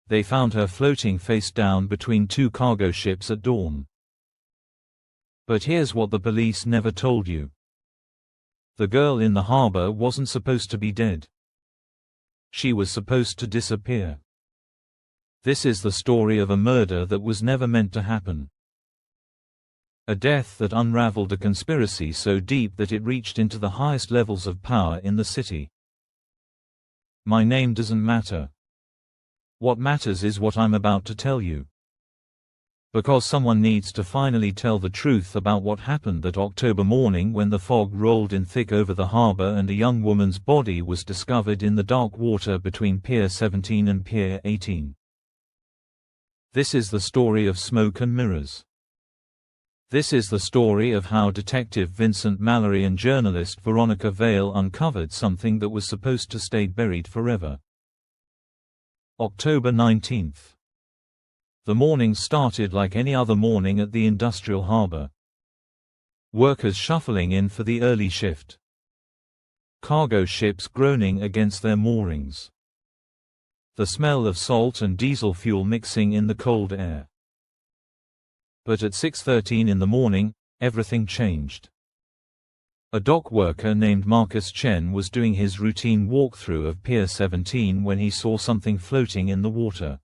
They found her floating face down between two cargo ships at dawn. But here's what the police never told you. The girl in the harbor wasn't supposed to be dead. She was supposed to disappear. This is the story of a murder that was never meant to happen. A death that unraveled a conspiracy so deep that it reached into the highest levels of power in the city. My name doesn't matter. What matters is what I'm about to tell you. Because someone needs to finally tell the truth about what happened that October morning when the fog rolled in thick over the harbor and a young woman's body was discovered in the dark water between Pier 17 and Pier 18. This is the story of smoke and mirrors. This is the story of how Detective Vincent Mallory and journalist Veronica Vale uncovered something that was supposed to stay buried forever. October 19th. The morning started like any other morning at the industrial harbor. Workers shuffling in for the early shift. Cargo ships groaning against their moorings. The smell of salt and diesel fuel mixing in the cold air. But at 6:13 in the morning, everything changed. A dock worker named Marcus Chen was doing his routine walkthrough of Pier 17 when he saw something floating in the water.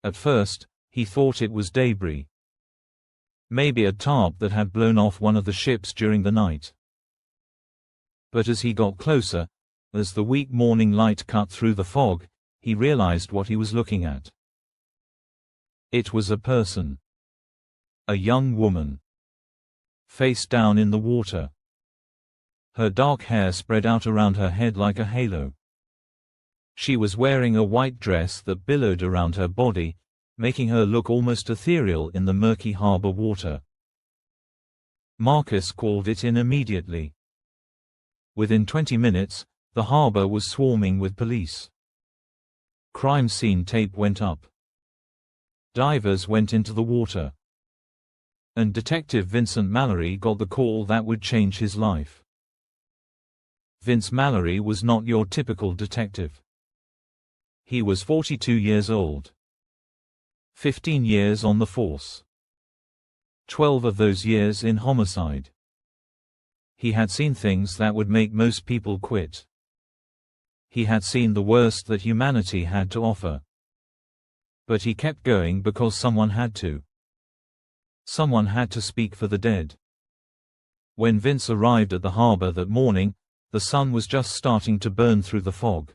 At first, he thought it was debris. Maybe a tarp that had blown off one of the ships during the night. But as he got closer, as the weak morning light cut through the fog, he realized what he was looking at. It was a person. A young woman. Face down in the water. Her dark hair spread out around her head like a halo. She was wearing a white dress that billowed around her body, making her look almost ethereal in the murky harbor water. Marcus called it in immediately. Within 20 minutes, the harbor was swarming with police. Crime scene tape went up. Divers went into the water. And Detective Vincent Mallory got the call that would change his life. Vince Mallory was not your typical detective. He was 42 years old. 15 years on the force. 12 of those years in homicide. He had seen things that would make most people quit. He had seen the worst that humanity had to offer. But he kept going because someone had to. Someone had to speak for the dead. When Vince arrived at the harbor that morning, the sun was just starting to burn through the fog.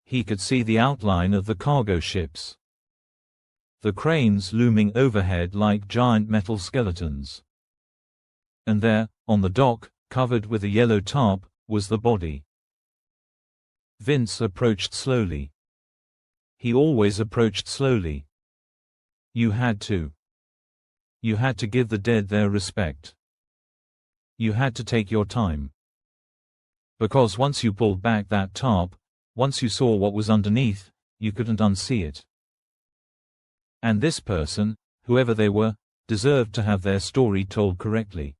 He could see the outline of the cargo ships. The cranes looming overhead like giant metal skeletons. And there, on the dock, covered with a yellow tarp, was the body. Vince approached slowly. He always approached slowly. You had to. You had to give the dead their respect. You had to take your time. Because once you pulled back that tarp, once you saw what was underneath, you couldn't unsee it. And this person, whoever they were, deserved to have their story told correctly.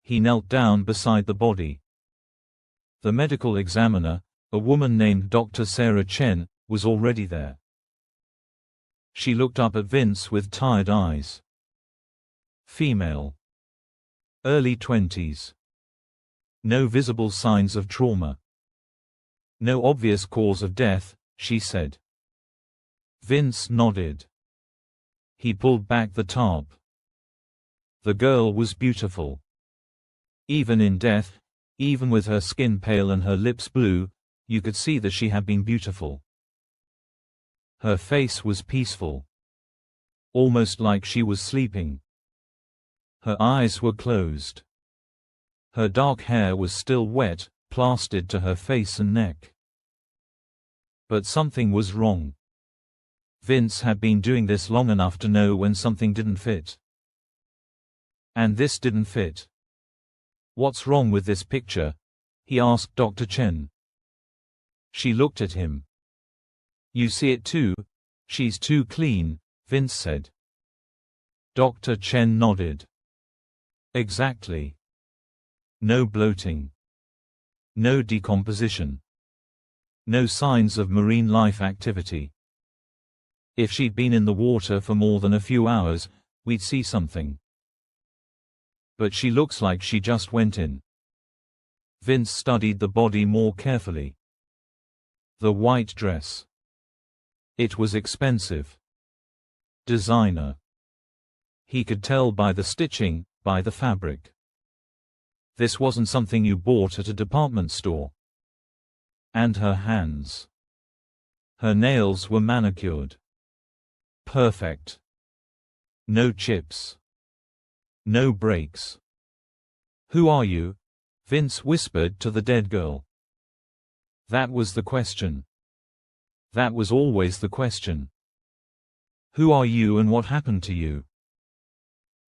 He knelt down beside the body. The medical examiner, a woman named Dr. Sarah Chen, was already there. She looked up at Vince with tired eyes. Female. Early 20s. No visible signs of trauma. No obvious cause of death, she said. Vince nodded. He pulled back the tarp. The girl was beautiful. Even in death, even with her skin pale and her lips blue, you could see that she had been beautiful. Her face was peaceful. Almost like she was sleeping. Her eyes were closed. Her dark hair was still wet, plastered to her face and neck. But something was wrong. Vince had been doing this long enough to know when something didn't fit. And this didn't fit. What's wrong with this picture? He asked Dr. Chen. She looked at him. You see it too? She's too clean, Vince said. Dr. Chen nodded. Exactly. No bloating. No decomposition. No signs of marine life activity. If she'd been in the water for more than a few hours, we'd see something. But she looks like she just went in. Vince studied the body more carefully. The white dress. It was expensive. Designer. He could tell by the stitching, by the fabric. This wasn't something you bought at a department store. And her hands. Her nails were manicured. Perfect. No chips. No breaks. "Who are you?" Vince whispered to the dead girl. That was the question. That was always the question. Who are you and what happened to you?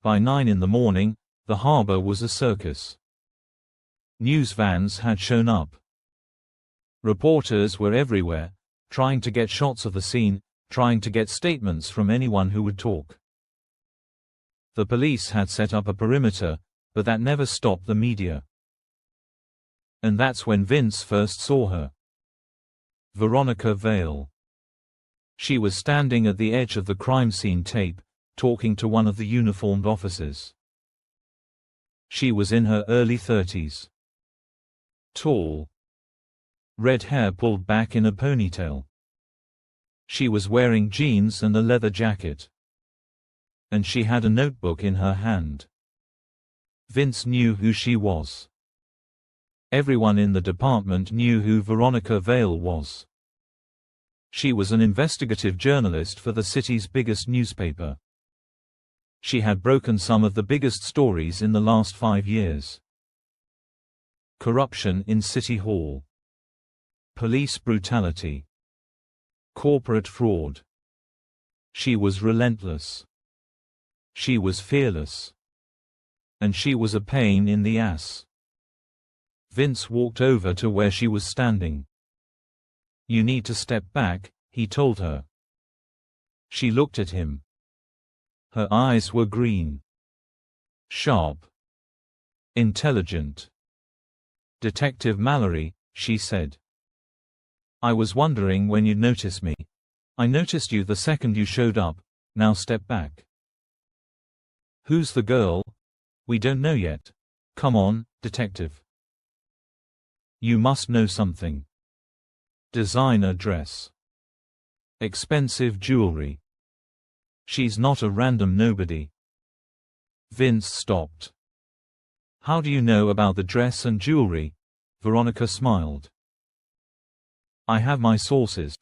By 9 in the morning, the harbor was a circus. News vans had shown up. Reporters were everywhere, trying to get shots of the scene, trying to get statements from anyone who would talk. The police had set up a perimeter, but that never stopped the media. And that's when Vince first saw her. Veronica Vale. She was standing at the edge of the crime scene tape, talking to one of the uniformed officers. She was in her early 30s. Tall. Red hair pulled back in a ponytail. She was wearing jeans and a leather jacket. And she had a notebook in her hand. Vince knew who she was. Everyone in the department knew who Veronica Vale was. She was an investigative journalist for the city's biggest newspaper. She had broken some of the biggest stories in the last 5 years. Corruption in City Hall. Police brutality. Corporate fraud. She was relentless. She was fearless. And she was a pain in the ass. Vince walked over to where she was standing. "You need to step back," he told her. She looked at him. Her eyes were green. Sharp. Intelligent. "Detective Mallery," she said. "I was wondering when you'd notice me. I noticed you the second you showed up, now step back." "Who's the girl?" "We don't know yet. Come on, detective. You must know something. Designer dress. Expensive jewelry. She's not a random nobody." Vince stopped. "How do you know about the dress and jewelry?" Veronica smiled. "I have my sources.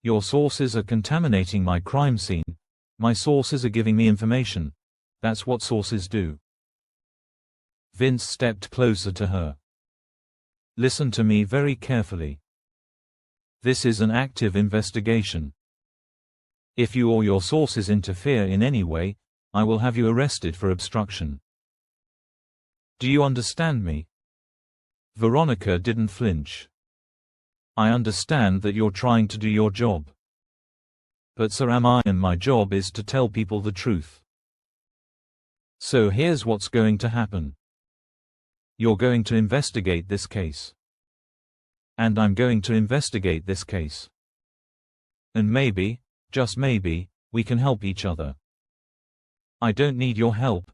Your sources are contaminating my crime scene. My sources are giving me information. That's what sources do." Vince stepped closer to her. "Listen to me very carefully. This is an active investigation. If you or your sources interfere in any way, I will have you arrested for obstruction. Do you understand me?" Veronica didn't flinch. "I understand that you're trying to do your job. But so am I, and my job is to tell people the truth. So here's what's going to happen. You're going to investigate this case. And I'm going to investigate this case. And maybe, just maybe, we can help each other. I don't need your help.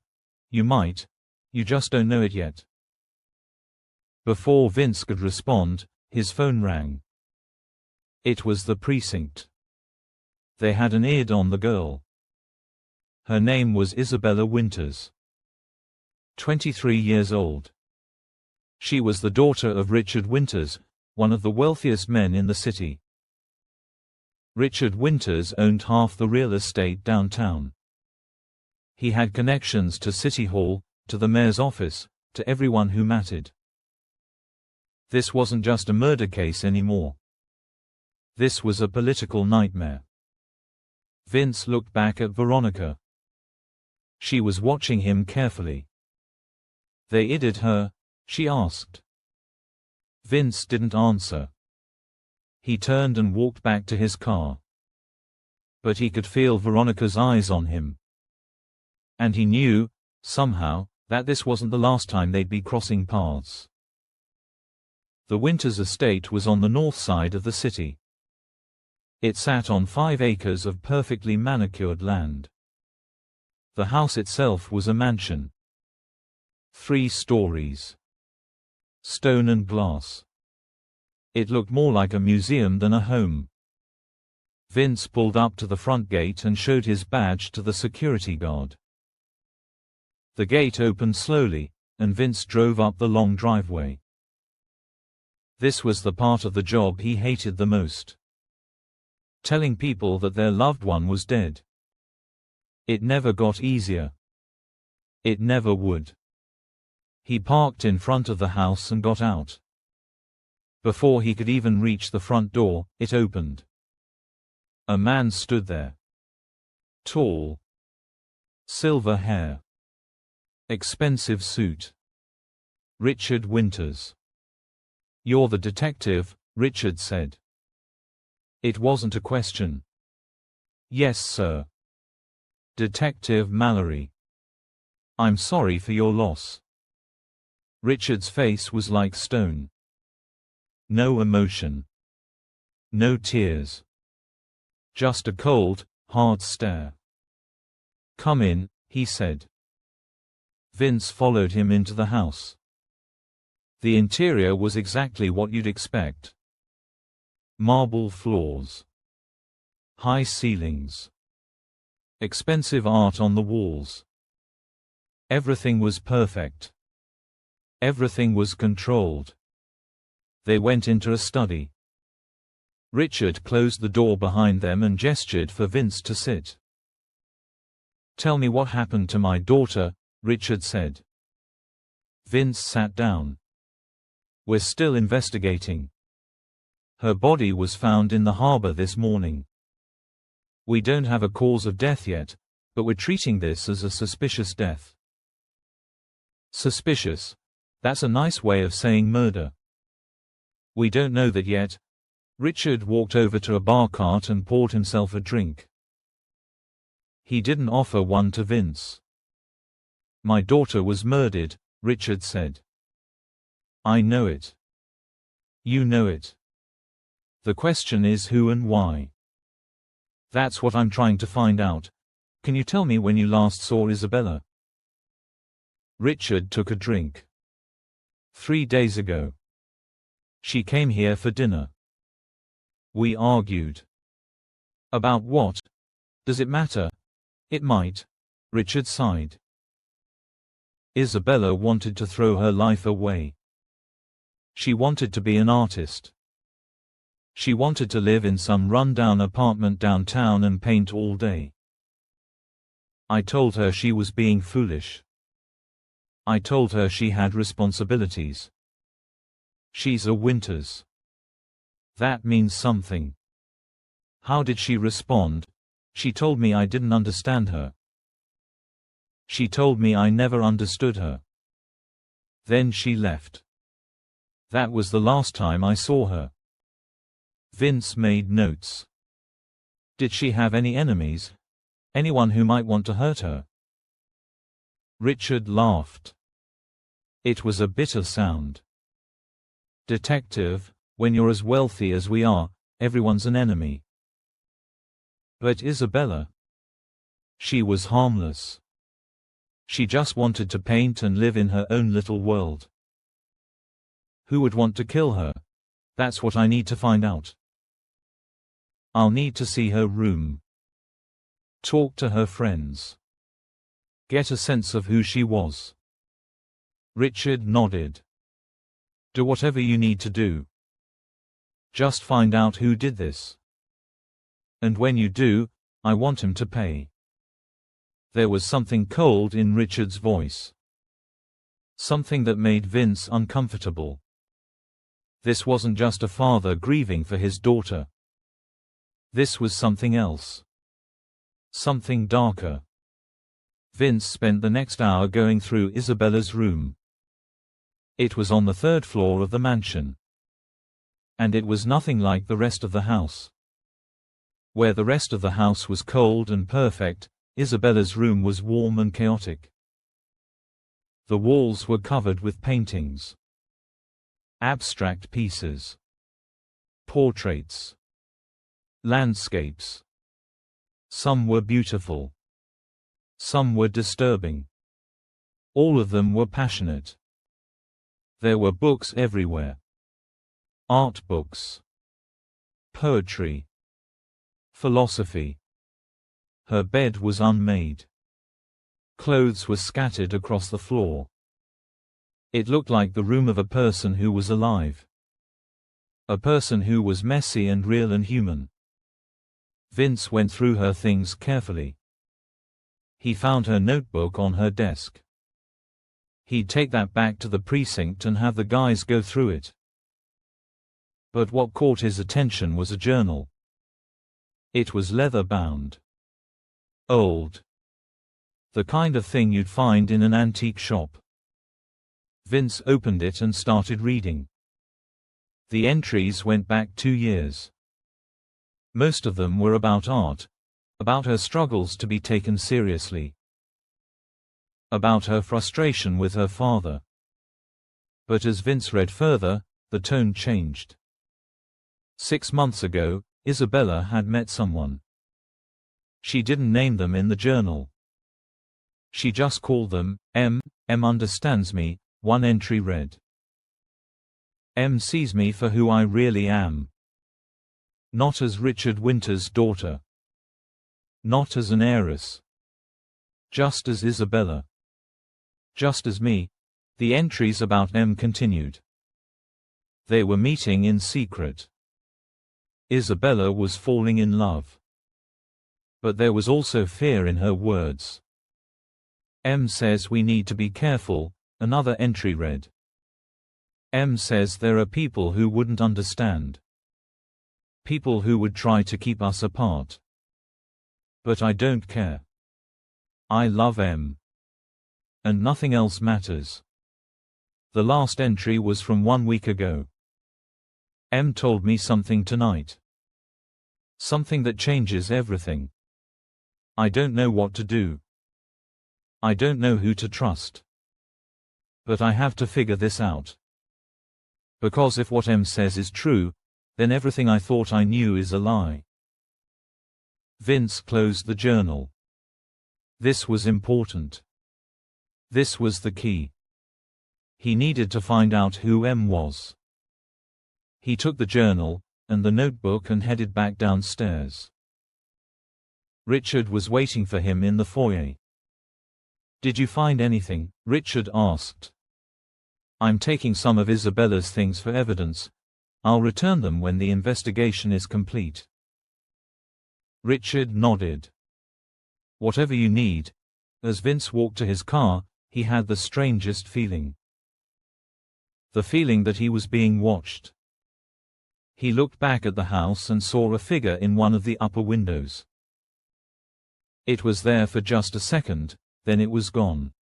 You might. You just don't know it yet." Before Vince could respond, his phone rang. It was the precinct. They had an id on the girl. Her name was Isabella Winters. 23 years old. She was the daughter of Richard Winters, one of the wealthiest men in the city. Richard Winters owned half the real estate downtown. He had connections to City Hall, to the mayor's office, to everyone who mattered. This wasn't just a murder case anymore. This was a political nightmare. Vince looked back at Veronica. She was watching him carefully. "They ided her?" she asked. Vince didn't answer. He turned and walked back to his car. But he could feel Veronica's eyes on him. And he knew, somehow, that this wasn't the last time they'd be crossing paths. The Winters estate was on the north side of the city. It sat on 5 acres of perfectly manicured land. The house itself was a mansion. 3 stories. Stone and glass. It looked more like a museum than a home. Vince pulled up to the front gate and showed his badge to the security guard. The gate opened slowly, and Vince drove up the long driveway. This was the part of the job he hated the most. Telling people that their loved one was dead. It never got easier. It never would. He parked in front of the house and got out. Before he could even reach the front door, it opened. A man stood there. Tall. Silver hair. Expensive suit. Richard Winters. "You're the detective," Richard said. It wasn't a question. "Yes, sir. Detective Mallerie. I'm sorry for your loss." Richard's face was like stone. No emotion. No tears. Just a cold, hard stare. "Come in," he said. Vince followed him into the house. The interior was exactly what you'd expect. Marble floors. High ceilings. Expensive art on the walls. Everything was perfect. Everything was controlled. They went into a study. Richard closed the door behind them and gestured for Vince to sit. "Tell me what happened to my daughter," Richard said. Vince sat down. "We're still investigating. Her body was found in the harbor this morning. We don't have a cause of death yet, but we're treating this as a suspicious death." Suspicious? That's a nice way of saying murder. "We don't know that yet." Richard walked over to a bar cart and poured himself a drink. He didn't offer one to Vince. "My daughter was murdered," Richard said. "I know it. You know it. The question is who and why. That's what I'm trying to find out. Can you tell me when you last saw Isabella?" Richard took a drink. 3 days ago. She came here for dinner. We argued. About what? Does it matter? It might. Richard sighed. Isabella wanted to throw her life away. She wanted to be an artist. She wanted to live in some run-down apartment downtown and paint all day. I told her she was being foolish. I told her she had responsibilities. She's a Winters. That means something. How did she respond? She told me I didn't understand her. She told me I never understood her. Then she left. That was the last time I saw her. Vince made notes. Did she have any enemies? Anyone who might want to hurt her? Richard laughed. It was a bitter sound. Detective, when you're as wealthy as we are, everyone's an enemy. But Isabella? She was harmless. She just wanted to paint and live in her own little world. Who would want to kill her? That's what I need to find out. I'll need to see her room. Talk to her friends. Get a sense of who she was. Richard nodded. Do whatever you need to do. Just find out who did this. And when you do, I want him to pay. There was something cold in Richard's voice. Something that made Vince uncomfortable. This wasn't just a father grieving for his daughter. This was something else. Something darker. Vince spent the next hour going through Isabella's room. It was on the 3rd floor of the mansion. And it was nothing like the rest of the house. Where the rest of the house was cold and perfect, Isabella's room was warm and chaotic. The walls were covered with paintings. Abstract pieces. Portraits. Landscapes. Some were beautiful. Some were disturbing. All of them were passionate. There were books everywhere. Art books. Poetry. Philosophy. Her bed was unmade. Clothes were scattered across the floor. It looked like the room of a person who was alive. A person who was messy and real and human. Vince went through her things carefully. He found her notebook on her desk. He'd take that back to the precinct and have the guys go through it. But what caught his attention was a journal. It was leather-bound. Old. The kind of thing you'd find in an antique shop. Vince opened it and started reading. The entries went back 2 years. Most of them were about art, about her struggles to be taken seriously, about her frustration with her father. But as Vince read further, the tone changed. 6 months ago, Isabella had met someone. She didn't name them in the journal. She just called them M. M understands me, one entry read. M sees me for who I really am. Not as Richard Winter's daughter. Not as an heiress. Just as Isabella. Just as me. The entries about M continued. They were meeting in secret. Isabella was falling in love. But there was also fear in her words. M says we need to be careful, another entry read. M says there are people who wouldn't understand. People who would try to keep us apart. But I don't care. I love M. And nothing else matters. The last entry was from 1 week ago. M told me something tonight. Something that changes everything. I don't know what to do. I don't know who to trust. But I have to figure this out. Because if what M says is true, then everything I thought I knew is a lie. Vince closed the journal. This was important. This was the key. He needed to find out who M was. He took the journal and the notebook and headed back downstairs. Richard was waiting for him in the foyer. Did you find anything? Richard asked. I'm taking some of Isabella's things for evidence. I'll return them when the investigation is complete. Richard nodded. Whatever you need. As Vince walked to his car, he had the strangest feeling. The feeling that he was being watched. He looked back at the house and saw a figure in one of the upper windows. It was there for just a second, then it was gone.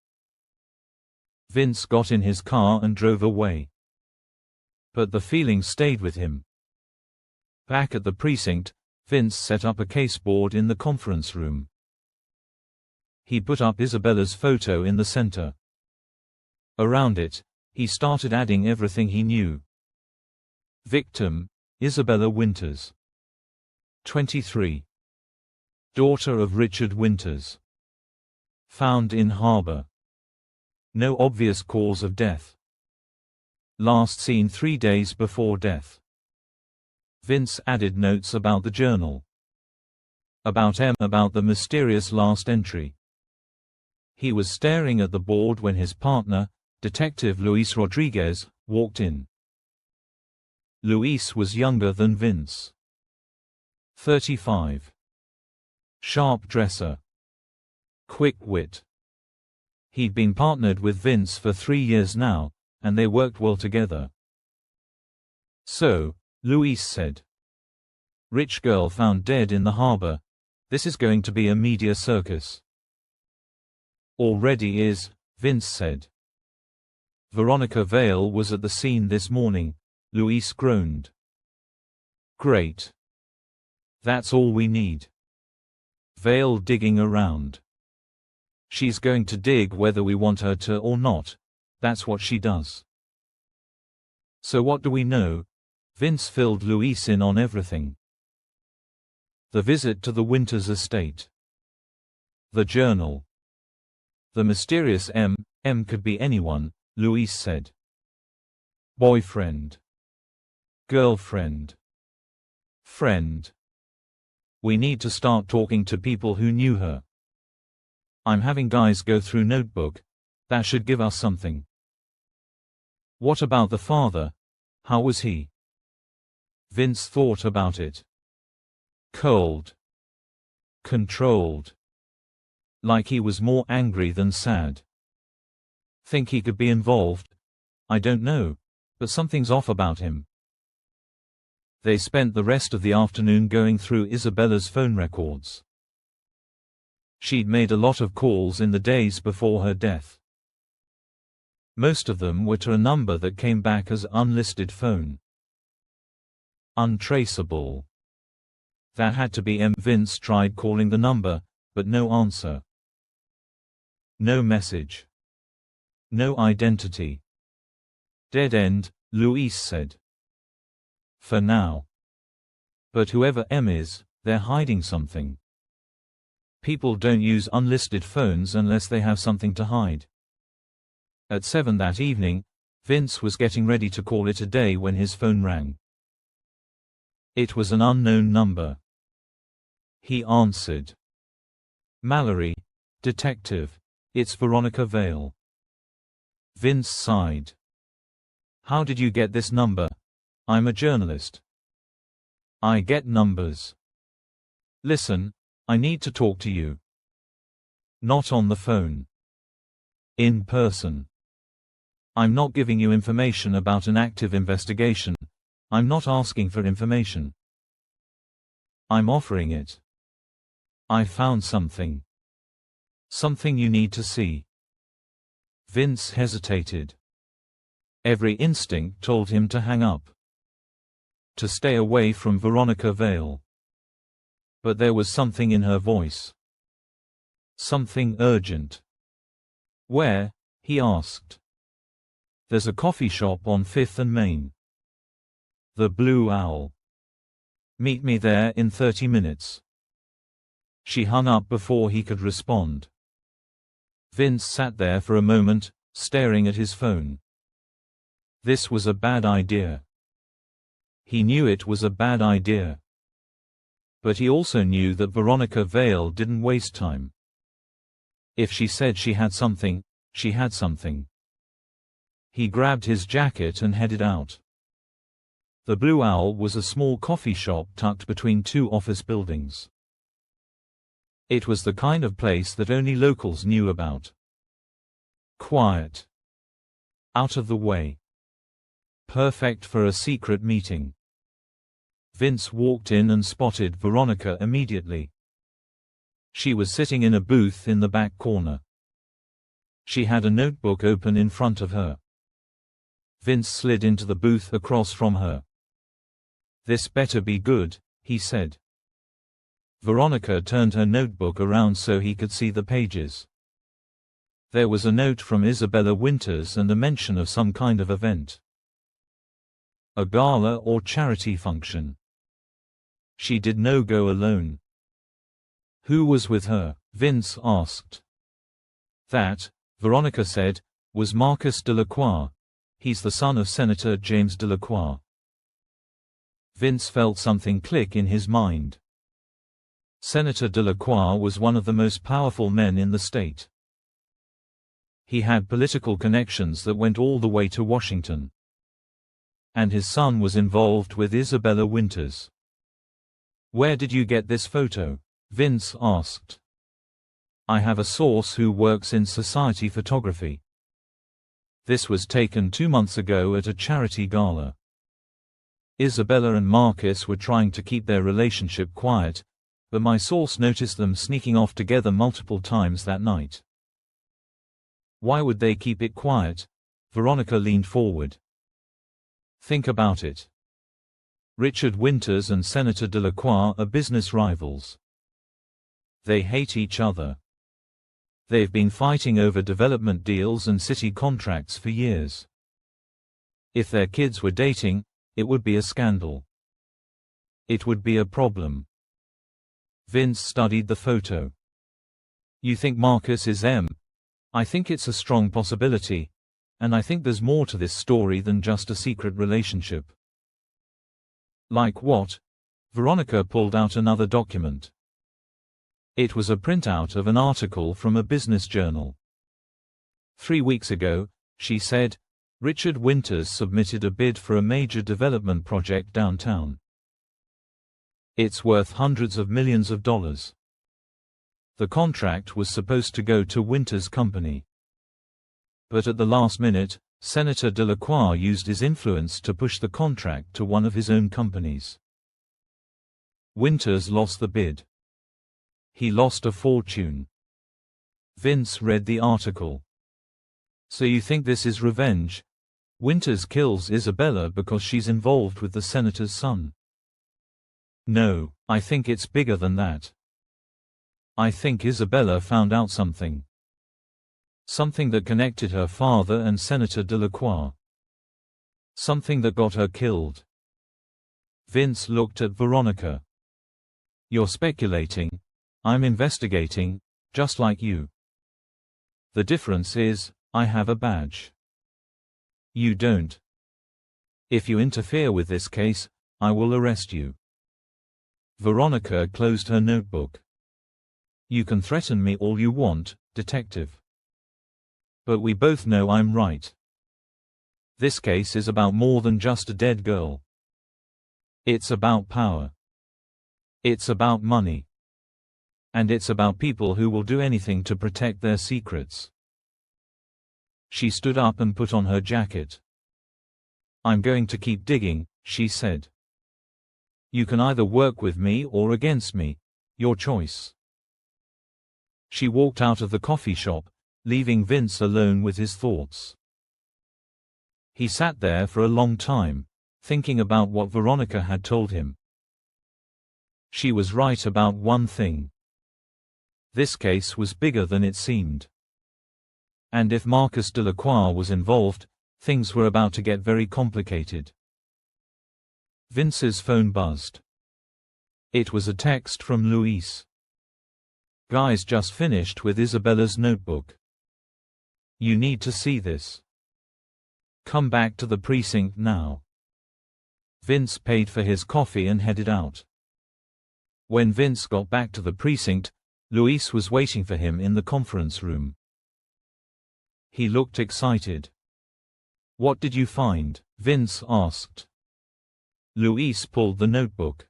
Vince got in his car and drove away. But the feeling stayed with him. Back at the precinct, Vince set up a caseboard in the conference room. He put up Isabella's photo in the center. Around it, he started adding everything he knew. Victim, Isabella Winters. 23. Daughter of Richard Winters. Found in harbor. No obvious cause of death. Last seen 3 days before death. Vince added notes about the journal. About M, about the mysterious last entry. He was staring at the board when his partner, Detective Luis Rodriguez, walked in. Luis was younger than Vince. 35. Sharp dresser. Quick wit. He'd been partnered with Vince for 3 years now, and they worked well together. So, Luis said. Rich girl found dead in the harbor. This is going to be a media circus. Already is, Vince said. Veronica Vale was at the scene this morning, Luis groaned. Great. That's all we need. Vale digging around. She's going to dig whether we want her to or not. That's what she does. So what do we know? Vince filled Luis in on everything. The visit to the Winters estate. The journal. The mysterious M. M could be anyone, Luis said. Boyfriend. Girlfriend. Friend. We need to start talking to people who knew her. I'm having guys go through notebook. That should give us something. What about the father? How was he? Vince thought about it. Cold. Controlled. Like he was more angry than sad. Think he could be involved? I don't know, but something's off about him. They spent the rest of the afternoon going through Isabella's phone records. She'd made a lot of calls in the days before her death. Most of them were to a number that came back as unlisted phone. Untraceable. That had to be M. Vince tried calling the number, but no answer. No message. No identity. Dead end, Luis said. For now. But whoever M is, they're hiding something. People don't use unlisted phones unless they have something to hide. At 7 that evening, Vince was getting ready to call it a day when his phone rang. It was an unknown number. He answered. Mallerie, detective. It's Veronica Vale. Vince sighed. How did you get this number? I'm a journalist. I get numbers. Listen, I need to talk to you. Not on the phone. In person. I'm not giving you information about an active investigation. I'm not asking for information. I'm offering it. I found something. Something you need to see. Vince hesitated. Every instinct told him to hang up. To stay away from Veronica Vale. But there was something in her voice. Something urgent. Where? He asked. There's a coffee shop on 5th and Main. The Blue Owl. Meet me there in 30 minutes. She hung up before he could respond. Vince sat there for a moment, staring at his phone. This was a bad idea. He knew it was a bad idea. But he also knew that Veronica Vale didn't waste time. If she said she had something, she had something. He grabbed his jacket and headed out. The Blue Owl was a small coffee shop tucked between two office buildings. It was the kind of place that only locals knew about. Quiet. Out of the way. Perfect for a secret meeting. Vince walked in and spotted Veronica immediately. She was sitting in a booth in the back corner. She had a notebook open in front of her. Vince slid into the booth across from her. This better be good, he said. Veronica turned her notebook around so he could see the pages. There was a note from Isabella Winters and a mention of some kind of event. A gala or charity function. She did no go alone. Who was with her? Vince asked. That, Veronica said, was Marcus Delacroix. He's the son of Senator James Delacroix. Vince felt something click in his mind. Senator Delacroix was one of the most powerful men in the state. He had political connections that went all the way to Washington. And his son was involved with Isabella Winters. Where did you get this photo? Vince asked. I have a source who works in society photography. This was taken 2 months ago at a charity gala. Isabella and Marcus were trying to keep their relationship quiet, but my source noticed them sneaking off together multiple times that night. Why would they keep it quiet? Veronica leaned forward. Think about it. Richard Winters and Senator Delacroix are business rivals. They hate each other. They've been fighting over development deals and city contracts for years. If their kids were dating, it would be a scandal. It would be a problem. Vince studied the photo. You think Marcus is M? I think it's a strong possibility, and I think there's more to this story than just a secret relationship. Like what? Veronica pulled out another document. It was a printout of an article from a business journal. 3 weeks ago, she said, Richard Winters submitted a bid for a major development project downtown. It's worth hundreds of millions of dollars. The contract was supposed to go to Winters' company. But at the last minute, Senator Delacroix used his influence to push the contract to one of his own companies. Winters lost the bid. He lost a fortune. Vince read the article. So you think this is revenge? Winters kills Isabella because she's involved with the senator's son. No, I think it's bigger than that. I think Isabella found out something. Something that connected her father and Senator Delacroix. Something that got her killed. Vince looked at Veronica. You're speculating. I'm investigating, just like you. The difference is, I have a badge. You don't. If you interfere with this case, I will arrest you. Veronica closed her notebook. You can threaten me all you want, detective. But we both know I'm right. This case is about more than just a dead girl. It's about power. It's about money. And it's about people who will do anything to protect their secrets. She stood up and put on her jacket. I'm going to keep digging, she said. You can either work with me or against me, your choice. She walked out of the coffee shop, leaving Vince alone with his thoughts. He sat there for a long time, thinking about what Veronica had told him. She was right about one thing. This case was bigger than it seemed. And if Marcus Delacroix was involved, things were about to get very complicated. Vince's phone buzzed. It was a text from Luis. Guys just finished with Isabella's notebook. You need to see this. Come back to the precinct now. Vince paid for his coffee and headed out. When Vince got back to the precinct, Luis was waiting for him in the conference room. He looked excited. What did you find? Vince asked. Luis pulled the notebook.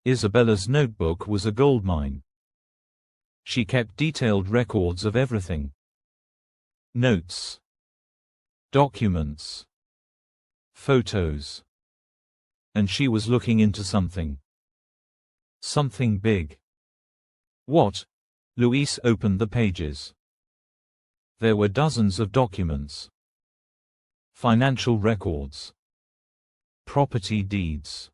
Isabella's notebook was a goldmine. She kept detailed records of everything. Notes. Documents. Photos. And she was looking into something. Something big. What? Luis opened the pages. There were dozens of documents. Financial records. Property deeds.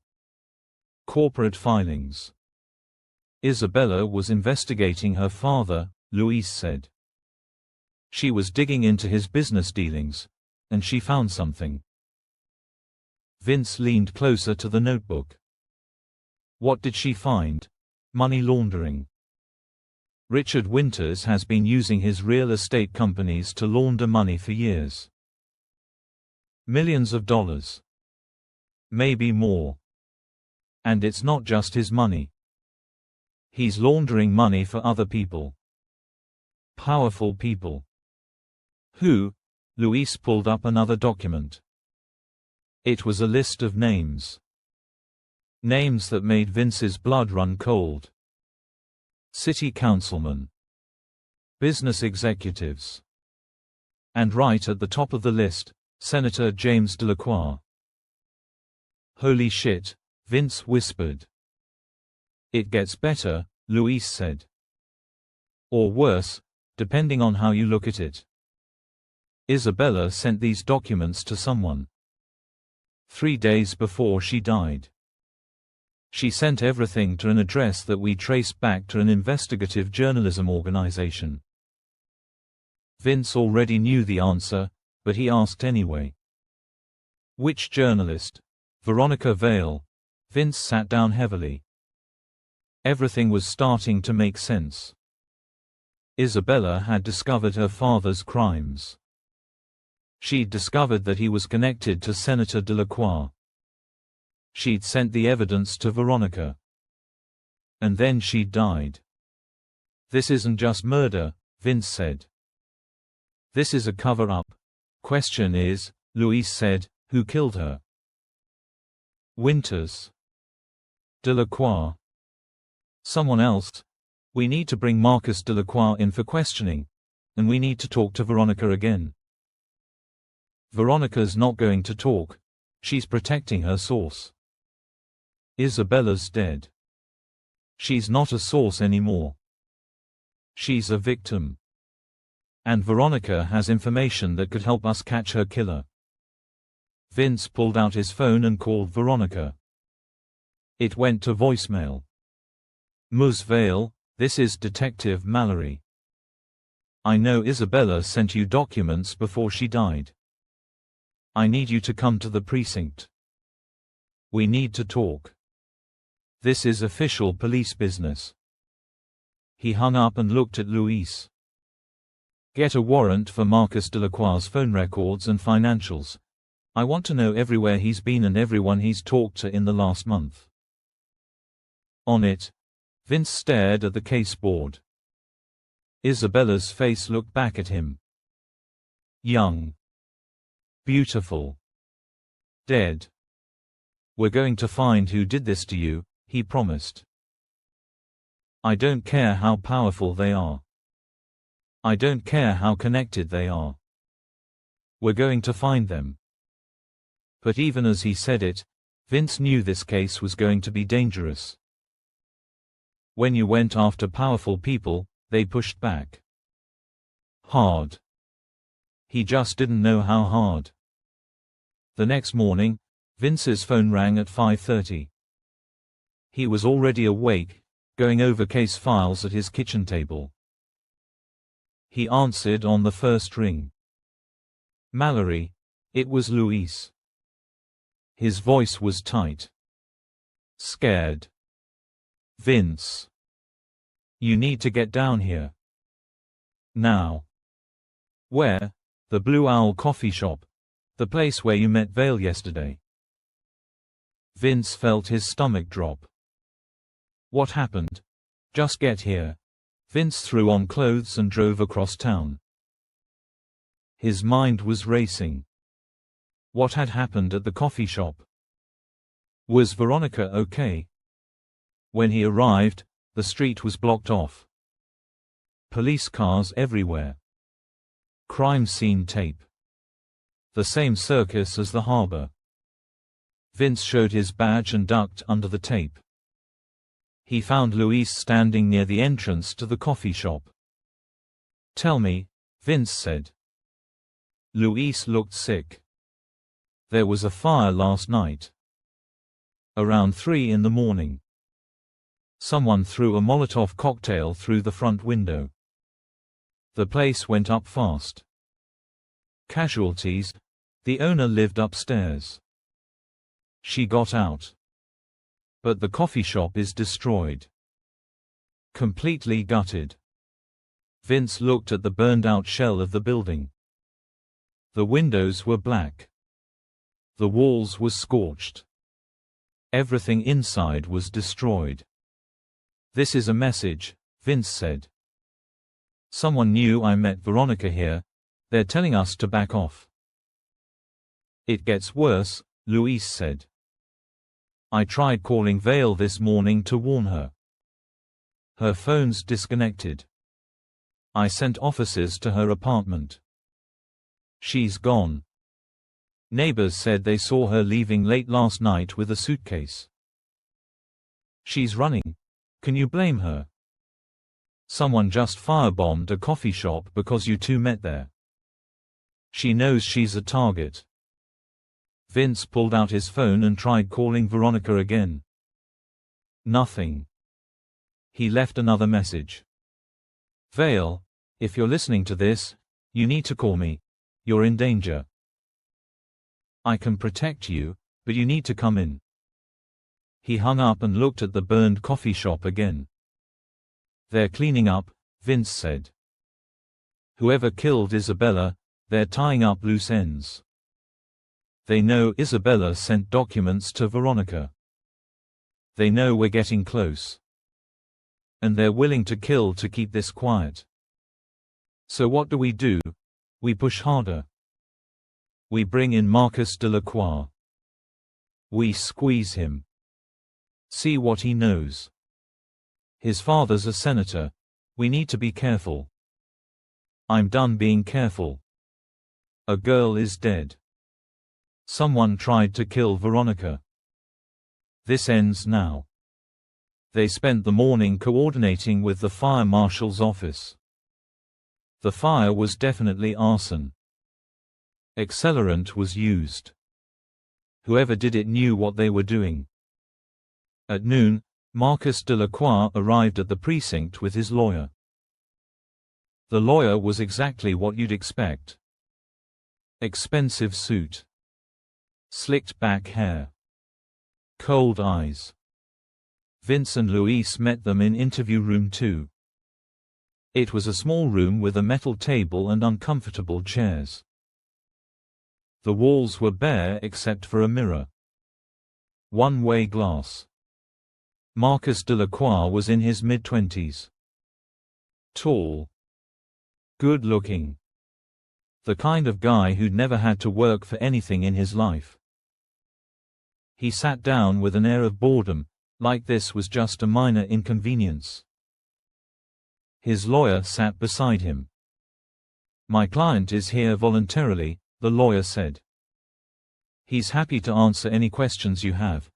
Corporate filings. Isabella was investigating her father, Luis said. She was digging into his business dealings, and she found something. Vince leaned closer to the notebook. What did she find? Money laundering. Richard Winters has been using his real estate companies to launder money for years. Millions of dollars. Maybe more. And it's not just his money. He's laundering money for other people. Powerful people. Who? Luis pulled up another document. It was a list of names. Names that made Vince's blood run cold. City councilmen. Business executives. And right at the top of the list, Senator James Delacroix. Holy shit, Vince whispered. It gets better, Luis said. Or worse, depending on how you look at it. Isabella sent these documents to someone. 3 days before she died. She sent everything to an address that we traced back to an investigative journalism organization. Vince already knew the answer, but he asked anyway. Which journalist? Veronica Vale. Vince sat down heavily. Everything was starting to make sense. Isabella had discovered her father's crimes. She'd discovered that he was connected to Senator Delacroix. She'd sent the evidence to Veronica. And then she died. This isn't just murder, Vince said. This is a cover-up. Question is, Louise said, who killed her? Winters. Delacroix. Someone else. We need to bring Marcus Delacroix in for questioning. And we need to talk to Veronica again. Veronica's not going to talk. She's protecting her source. Isabella's dead. She's not a source anymore. She's a victim. And Veronica has information that could help us catch her killer. Vince pulled out his phone and called Veronica. It went to voicemail. Ms. Vale, this is Detective Mallerie. I know Isabella sent you documents before she died. I need you to come to the precinct. We need to talk. This is official police business. He hung up and looked at Louise. Get a warrant for Marcus Delacroix's phone records and financials. I want to know everywhere he's been and everyone he's talked to in the last month. On it, Vince stared at the case board. Isabella's face looked back at him. Young. Beautiful. Dead. We're going to find who did this to you, he promised. I don't care how powerful they are. I don't care how connected they are. We're going to find them. But even as he said it, Vince knew this case was going to be dangerous. When you went after powerful people, they pushed back. Hard. He just didn't know how hard. The next morning, Vince's phone rang at 5:30. He was already awake, going over case files at his kitchen table. He answered on the first ring. Mallerie. It was Louise. His voice was tight. Scared. Vince. You need to get down here. Now. Where? The Blue Owl coffee shop. The place where you met Vale yesterday. Vince felt his stomach drop. What happened? Just get here. Vince threw on clothes and drove across town. His mind was racing. What had happened at the coffee shop? Was Veronica okay? When he arrived, the street was blocked off. Police cars everywhere. Crime scene tape. The same circus as the harbor. Vince showed his badge and ducked under the tape. He found Louise standing near the entrance to the coffee shop. Tell me, Vince said. Louise looked sick. There was a fire last night. Around 3 in the morning. Someone threw a Molotov cocktail through the front window. The place went up fast. Casualties. The owner lived upstairs. She got out. But the coffee shop is destroyed. Completely gutted. Vince looked at the burned-out shell of the building. The windows were black. The walls were scorched. Everything inside was destroyed. This is a message, Vince said. Someone knew I met Veronica here. They're telling us to back off. It gets worse, Louise said. I tried calling Vale this morning to warn her. Her phone's disconnected. I sent officers to her apartment. She's gone. Neighbors said they saw her leaving late last night with a suitcase. She's running. Can you blame her? Someone just firebombed a coffee shop because you two met there. She knows she's a target. Vince pulled out his phone and tried calling Veronica again. Nothing. He left another message. Vale, if you're listening to this, you need to call me. You're in danger. I can protect you, but you need to come in." He hung up and looked at the burned coffee shop again. "They're cleaning up," Vince said. "Whoever killed Isabella, they're tying up loose ends. They know Isabella sent documents to Veronica. They know we're getting close. And they're willing to kill to keep this quiet. So what do? We push harder. We bring in Marcus Delacroix. We squeeze him. See what he knows. His father's a senator. We need to be careful. I'm done being careful. A girl is dead. Someone tried to kill Veronica. This ends now." They spent the morning coordinating with the fire marshal's office. The fire was definitely arson. Accelerant was used. Whoever did it knew what they were doing. At noon, Marcus Delacroix arrived at the precinct with his lawyer. The lawyer was exactly what you'd expect. Expensive suit. Slicked back hair. Cold eyes. Vince and Luis met them in interview room 2. It was a small room with a metal table and uncomfortable chairs. The walls were bare except for a mirror. One-way glass. Marcus Delacroix was in his mid-20s. Tall. Good-looking. The kind of guy who'd never had to work for anything in his life. He sat down with an air of boredom, like this was just a minor inconvenience. His lawyer sat beside him. "My client is here voluntarily," the lawyer said. "He's happy to answer any questions you have.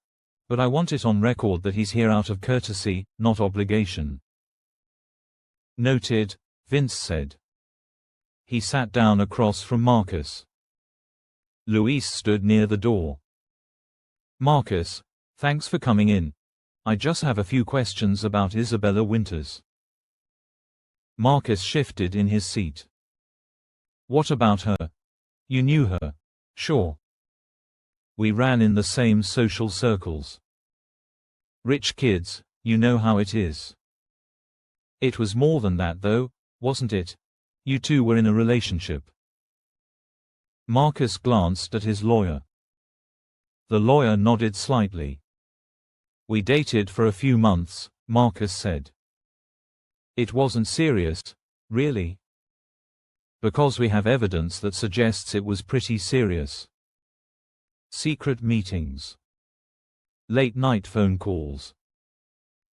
But I want it on record that he's here out of courtesy, not obligation." "Noted," Vince said. He sat down across from Marcus. Luis stood near the door. "Marcus, thanks for coming in. I just have a few questions about Isabella Winters." Marcus shifted in his seat. "What about her? You knew her?" "Sure. We ran in the same social circles. Rich kids, you know how it is." "It was more than that though, wasn't it? You two were in a relationship." Marcus glanced at his lawyer. The lawyer nodded slightly. "We dated for a few months," Marcus said. "It wasn't serious, really?" "Because we have evidence that suggests it was pretty serious. Secret meetings. Late-night phone calls.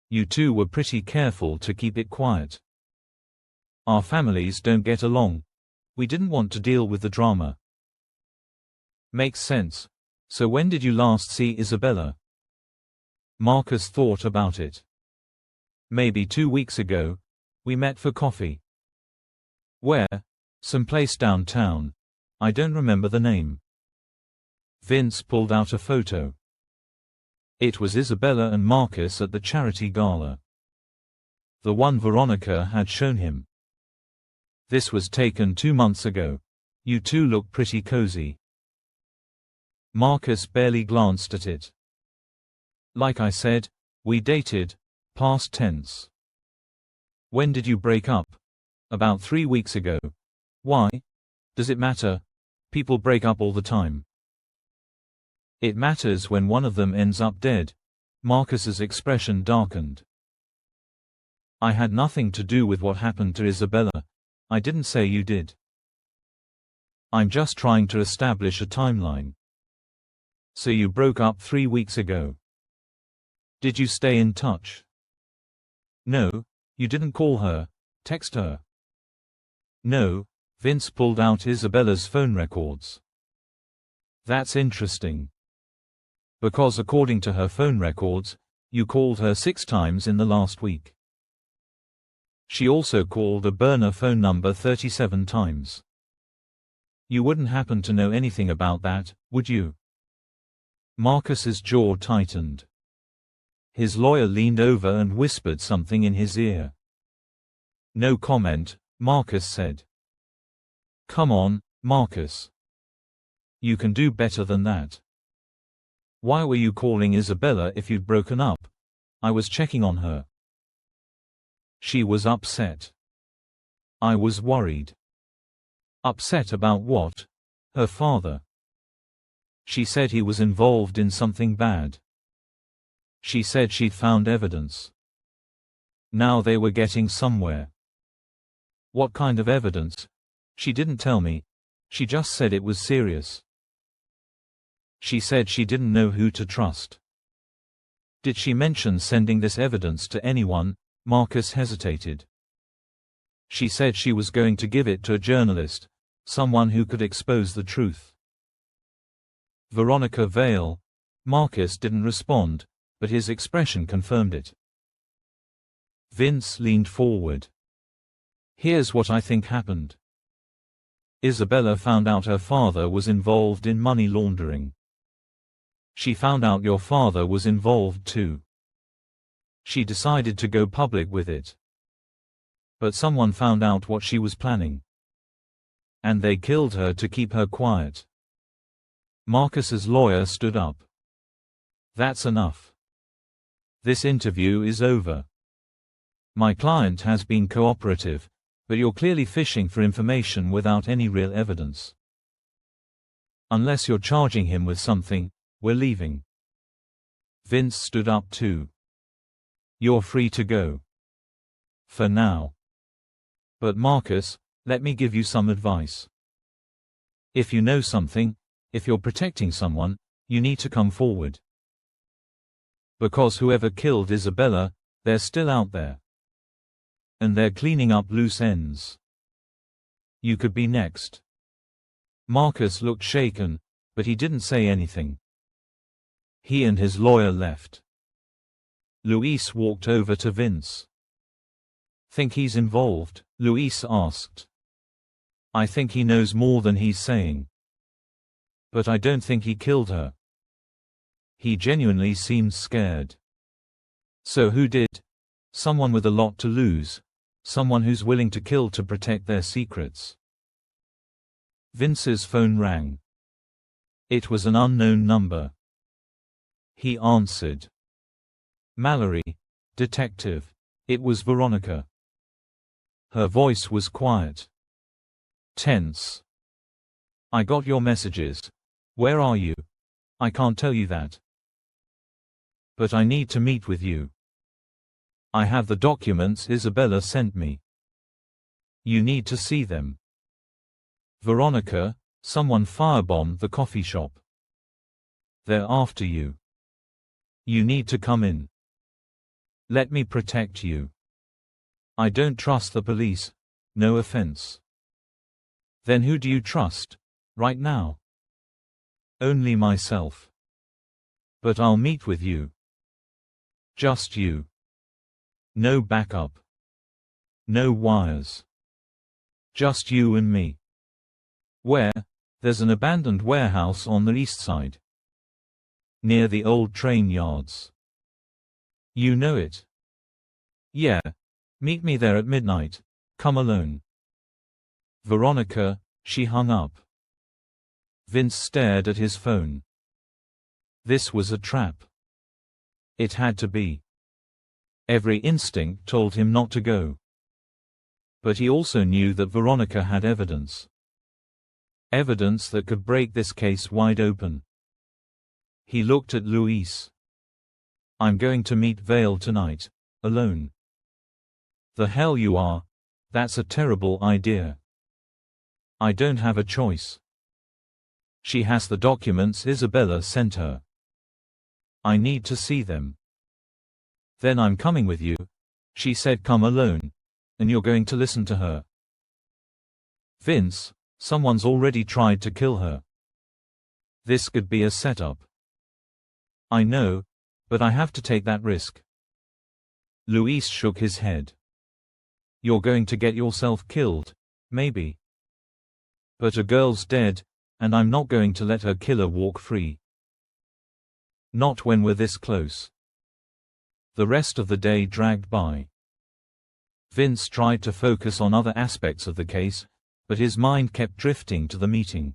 You two were pretty careful to keep it quiet. Our families don't get along. We didn't want to deal with the drama." "Makes sense. So when did you last see Isabella?" Marcus thought about it. "Maybe 2 weeks ago. We met for coffee." "Where?" "Someplace downtown. I don't remember the name." Vince pulled out a photo. It was Isabella and Marcus at the charity gala. The one Veronica had shown him. "This was taken 2 months ago. You two look pretty cozy." Marcus barely glanced at it. "Like I said, we dated, past tense." "When did you break up?" "About 3 weeks ago." "Why? Does it matter? People break up all the time." "It matters when one of them ends up dead." Marcus's expression darkened. "I had nothing to do with what happened to Isabella. I didn't say you did. I'm just trying to establish a timeline." "So you broke up 3 weeks ago. Did you stay in touch?" "No. You didn't call her, text her?" "No." Vince pulled out Isabella's phone records. "That's interesting. Because according to her phone records, you called her 6 times in the last week. She also called a burner phone number 37 times. You wouldn't happen to know anything about that, would you?" Marcus's jaw tightened. His lawyer leaned over and whispered something in his ear. "No comment," Marcus said. "Come on, Marcus. You can do better than that. Why were you calling Isabella if you'd broken up? I was checking on her. She was upset. I was worried. Upset about what? Her father. She said he was involved in something bad. She said she'd found evidence. Now they were getting somewhere. What kind of evidence? She didn't tell me. She just said it was serious. She said she didn't know who to trust. Did she mention sending this evidence to anyone? Marcus hesitated. She said she was going to give it to a journalist, someone who could expose the truth. Veronica Vale. Marcus didn't respond, but his expression confirmed it. Vince leaned forward. Here's what I think happened. Isabella found out her father was involved in money laundering. She found out your father was involved too. She decided to go public with it. But someone found out what she was planning. And they killed her to keep her quiet. Marcus's lawyer stood up. That's enough. This interview is over. My client has been cooperative, but you're clearly fishing for information without any real evidence. Unless you're charging him with something, we're leaving. Vince stood up too. You're free to go. For now. But Marcus, let me give you some advice. If you know something, if you're protecting someone, you need to come forward. Because whoever killed Isabella, they're still out there. And they're cleaning up loose ends. You could be next. Marcus looked shaken, but he didn't say anything. He and his lawyer left. Luis walked over to Vince. Think he's involved? Luis asked. I think he knows more than he's saying. But I don't think he killed her. He genuinely seemed scared. So who did? Someone with a lot to lose. Someone who's willing to kill to protect their secrets. Vince's phone rang. It was an unknown number. He answered. Mallerie, detective. It was Veronica. Her voice was quiet. Tense. I got your messages. Where are you? I can't tell you that. But I need to meet with you. I have the documents Isabella sent me. You need to see them. Veronica, someone firebombed the coffee shop. They're after you. You need to come in. Let me protect you. I don't trust the police, no offense. Then who do you trust, right now? Only myself. But I'll meet with you. Just you. No backup. No wires. Just you and me. Where? There's an abandoned warehouse on the east side. Near the old train yards. You know it? Yeah. Meet me there at midnight. Come alone. Veronica, she hung up. Vince stared at his phone. This was a trap. It had to be. Every instinct told him not to go. But he also knew that Veronica had evidence. Evidence that could break this case wide open. He looked at Luis. I'm going to meet Vale tonight, alone. The hell you are. That's a terrible idea. I don't have a choice. She has the documents Isabella sent her. I need to see them. Then I'm coming with you. She said come alone. And you're going to listen to her. Vince, someone's already tried to kill her. This could be a setup. I know, but I have to take that risk. Luis shook his head. You're going to get yourself killed, maybe. But a girl's dead, and I'm not going to let her killer walk free. Not when we're this close. The rest of the day dragged by. Vince tried to focus on other aspects of the case, but his mind kept drifting to the meeting.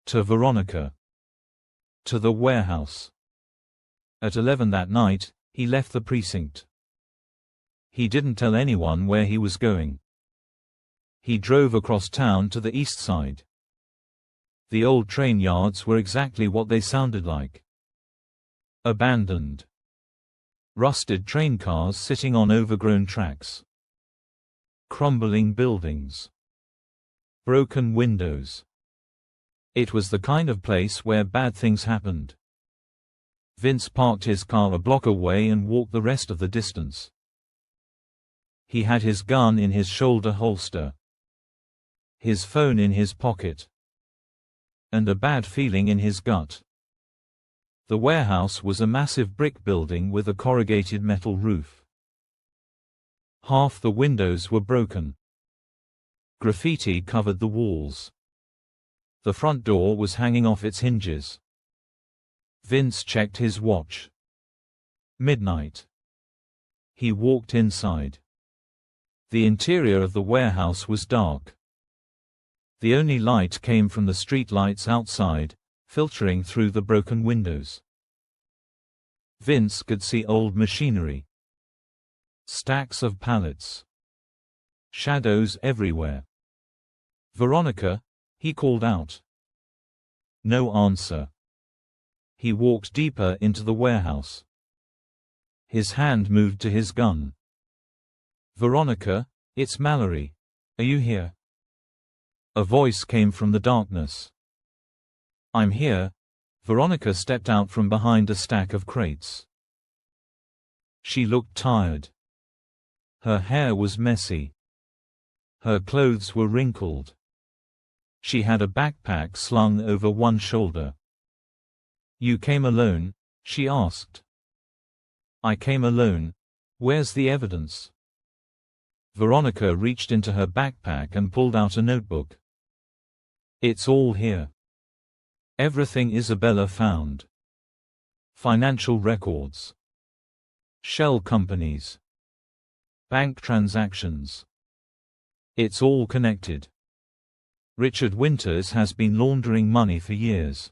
To Veronica. To the warehouse. At 11 that night, he left the precinct. He didn't tell anyone where he was going. He drove across town to the east side. The old train yards were exactly what they sounded like. Abandoned. Rusted train cars sitting on overgrown tracks. Crumbling buildings. Broken windows. It was the kind of place where bad things happened. Vince parked his car a block away and walked the rest of the distance. He had his gun in his shoulder holster. His phone in his pocket. And a bad feeling in his gut. The warehouse was a massive brick building with a corrugated metal roof. Half the windows were broken. Graffiti covered the walls. The front door was hanging off its hinges. Vince checked his watch. Midnight. He walked inside. The interior of the warehouse was dark. The only light came from the street lights outside, filtering through the broken windows. Vince could see old machinery. Stacks of pallets. Shadows everywhere. Veronica, he called out. No answer. He walked deeper into the warehouse. His hand moved to his gun. Veronica, it's Mallerie. Are you here? A voice came from the darkness. I'm here. Veronica stepped out from behind a stack of crates. She looked tired. Her hair was messy. Her clothes were wrinkled. She had a backpack slung over one shoulder. You came alone? She asked. I came alone. Where's the evidence? Veronica reached into her backpack and pulled out a notebook. It's all here. Everything Isabella found. Financial records. Shell companies. Bank transactions. It's all connected. Richard Winters has been laundering money for years.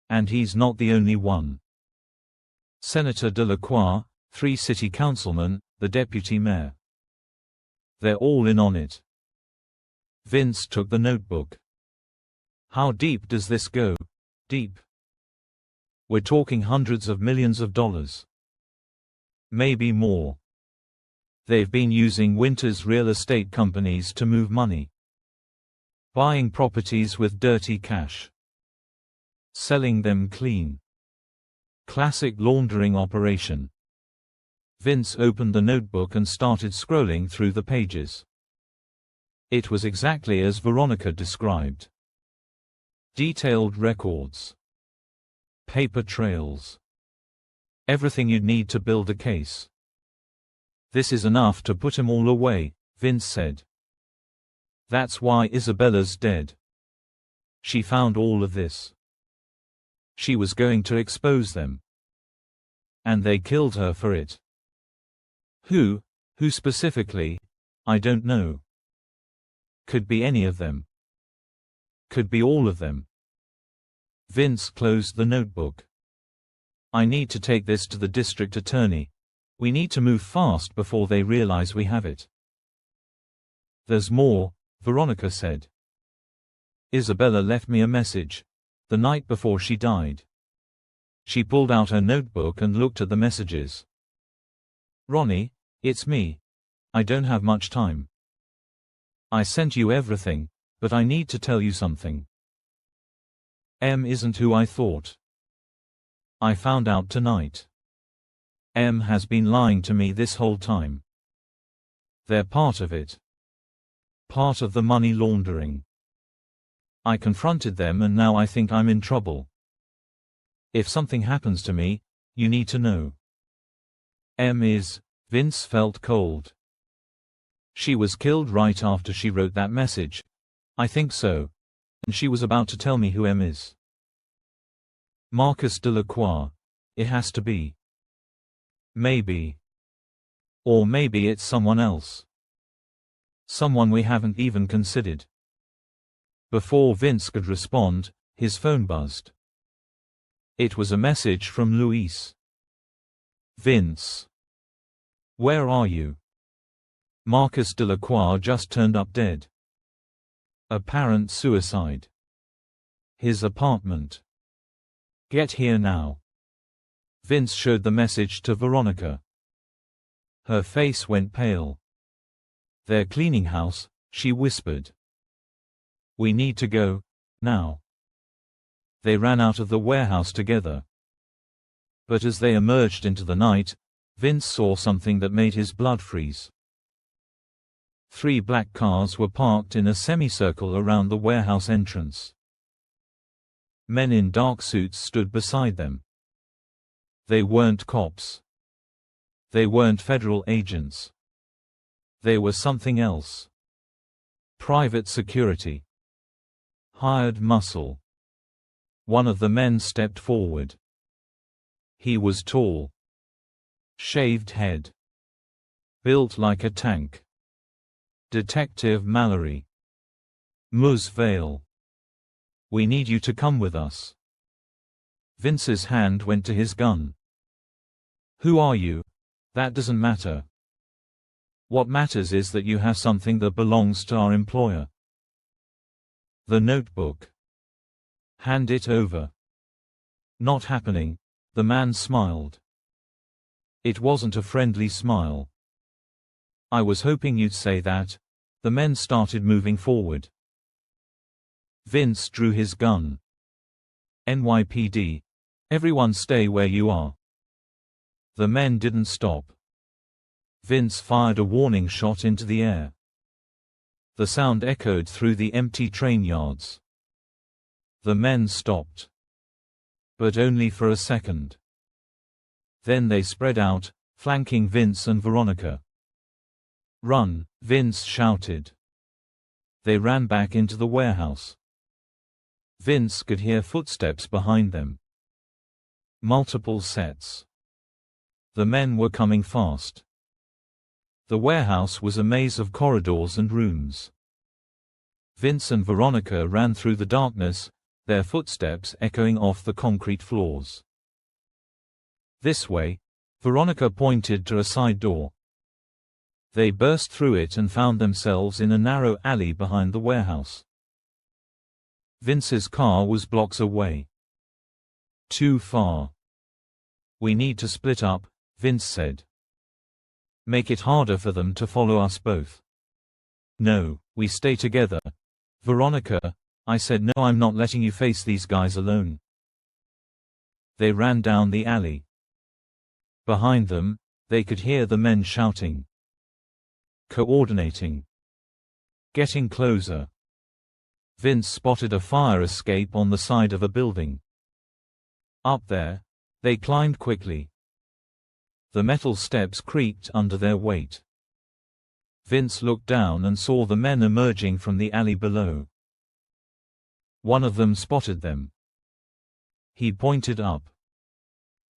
And he's not the only one. Senator Delacroix, 3 city councilmen, the deputy mayor. They're all in on it. Vince took the notebook. How deep does this go? Deep. We're talking hundreds of millions of dollars. Maybe more. They've been using Winters' real estate companies to move money. Buying properties with dirty cash. Selling them clean. Classic laundering operation. Vince opened the notebook and started scrolling through the pages. It was exactly as Veronica described. Detailed records. Paper trails. Everything you'd need to build a case. This is enough to put 'em all away, Vince said. That's why Isabella's dead. She found all of this. She was going to expose them. And they killed her for it. Who specifically? I don't know. Could be any of them. Could be all of them. Vince closed the notebook. I need to take this to the district attorney. We need to move fast before they realize we have it. There's more, Veronica said. Isabella left me a message. The night before she died. She pulled out her notebook and looked at the messages. Ronnie, it's me. I don't have much time. I sent you everything, but I need to tell you something. M isn't who I thought. I found out tonight. M has been lying to me this whole time. They're part of it. Part of the money laundering. I confronted them and now I think I'm in trouble. If something happens to me, you need to know. M is. Vince felt cold. She was killed right after she wrote that message. I think so. And she was about to tell me who M is. Marcus Delacroix. It has to be. Maybe. Or maybe it's someone else. Someone we haven't even considered. Before Vince could respond, his phone buzzed. It was a message from Luis. Vince. Where are you? Marcus Delacroix just turned up dead. Apparent suicide. His apartment. Get here now. Vince showed the message to Veronica. Her face went pale. They're cleaning house, she whispered. We need to go, now. They ran out of the warehouse together. But as they emerged into the night, Vince saw something that made his blood freeze. 3 black cars were parked in a semicircle around the warehouse entrance. Men in dark suits stood beside them. They weren't cops. They weren't federal agents. They were something else. Private security. Hired muscle. One of the men stepped forward. He was tall. Shaved head. Built like a tank. Detective Mallerie. Ms. Vale. We need you to come with us. Vince's hand went to his gun. Who are you? That doesn't matter. What matters is that you have something that belongs to our employer. The notebook. Hand it over. Not happening, the man smiled. It wasn't a friendly smile. I was hoping you'd say that. The men started moving forward. Vince drew his gun. NYPD. Everyone stay where you are. The men didn't stop. Vince fired a warning shot into the air. The sound echoed through the empty train yards. The men stopped. But only for a second. Then they spread out, flanking Vince and Veronica. Run, Vince shouted. They ran back into the warehouse. Vince could hear footsteps behind them. Multiple sets. The men were coming fast. The warehouse was a maze of corridors and rooms. Vince and Veronica ran through the darkness, their footsteps echoing off the concrete floors. This way, Veronica pointed to a side door. They burst through it and found themselves in a narrow alley behind the warehouse. Vince's car was blocks away. Too far. We need to split up, Vince said. Make it harder for them to follow us both. No, we stay together. Veronica, I said no, I'm not letting you face these guys alone. They ran down the alley. Behind them, they could hear the men shouting. Coordinating. Getting closer. Vince spotted a fire escape on the side of a building. Up there, they climbed quickly. The metal steps creaked under their weight. Vince looked down and saw the men emerging from the alley below. One of them spotted them. He pointed up.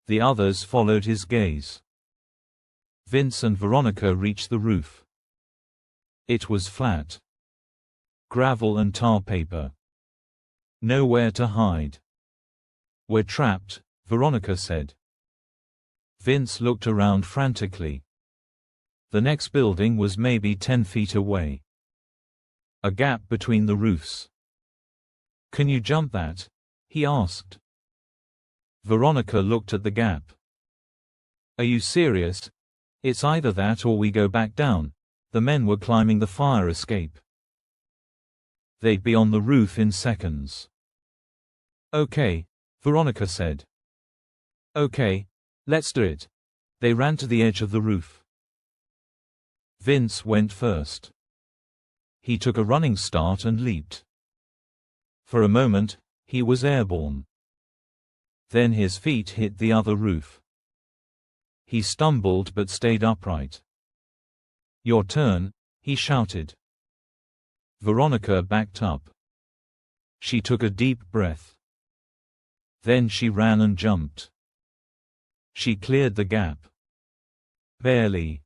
The others followed his gaze. Vince and Veronica reached the roof. It was flat. Gravel and tar paper. Nowhere to hide. We're trapped, Veronica said. Vince looked around frantically. The next building was maybe 10 feet away. A gap between the roofs. Can you jump that? He asked. Veronica looked at the gap. Are you serious? It's either that or we go back down. The men were climbing the fire escape. They'd be on the roof in seconds. Okay, Veronica said. Okay, let's do it. They ran to the edge of the roof. Vince went first. He took a running start and leaped. For a moment, he was airborne. Then his feet hit the other roof. He stumbled but stayed upright. Your turn, he shouted. Veronica backed up. She took a deep breath. Then she ran and jumped. She cleared the gap. Barely.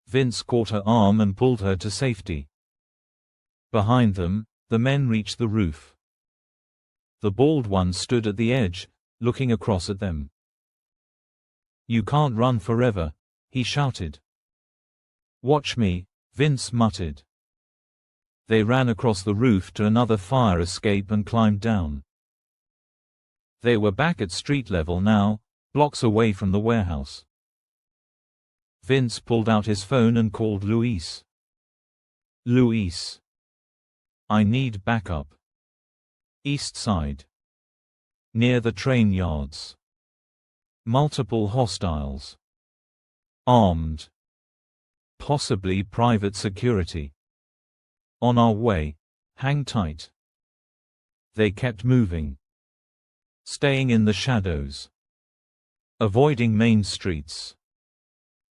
Vince caught her arm and pulled her to safety. Behind them, The men reached the roof. The bald one stood at the edge, looking across at them. "You can't run forever," he shouted. "Watch me," Vince muttered. They ran across the roof to another fire escape and climbed down. They were back at street level now, blocks away from the warehouse. Vince pulled out his phone and called Luis. "Luis. I need backup. East side. Near the train yards. Multiple hostiles. Armed. Possibly private security. On our way. Hang tight." They kept moving. Staying in the shadows. Avoiding main streets.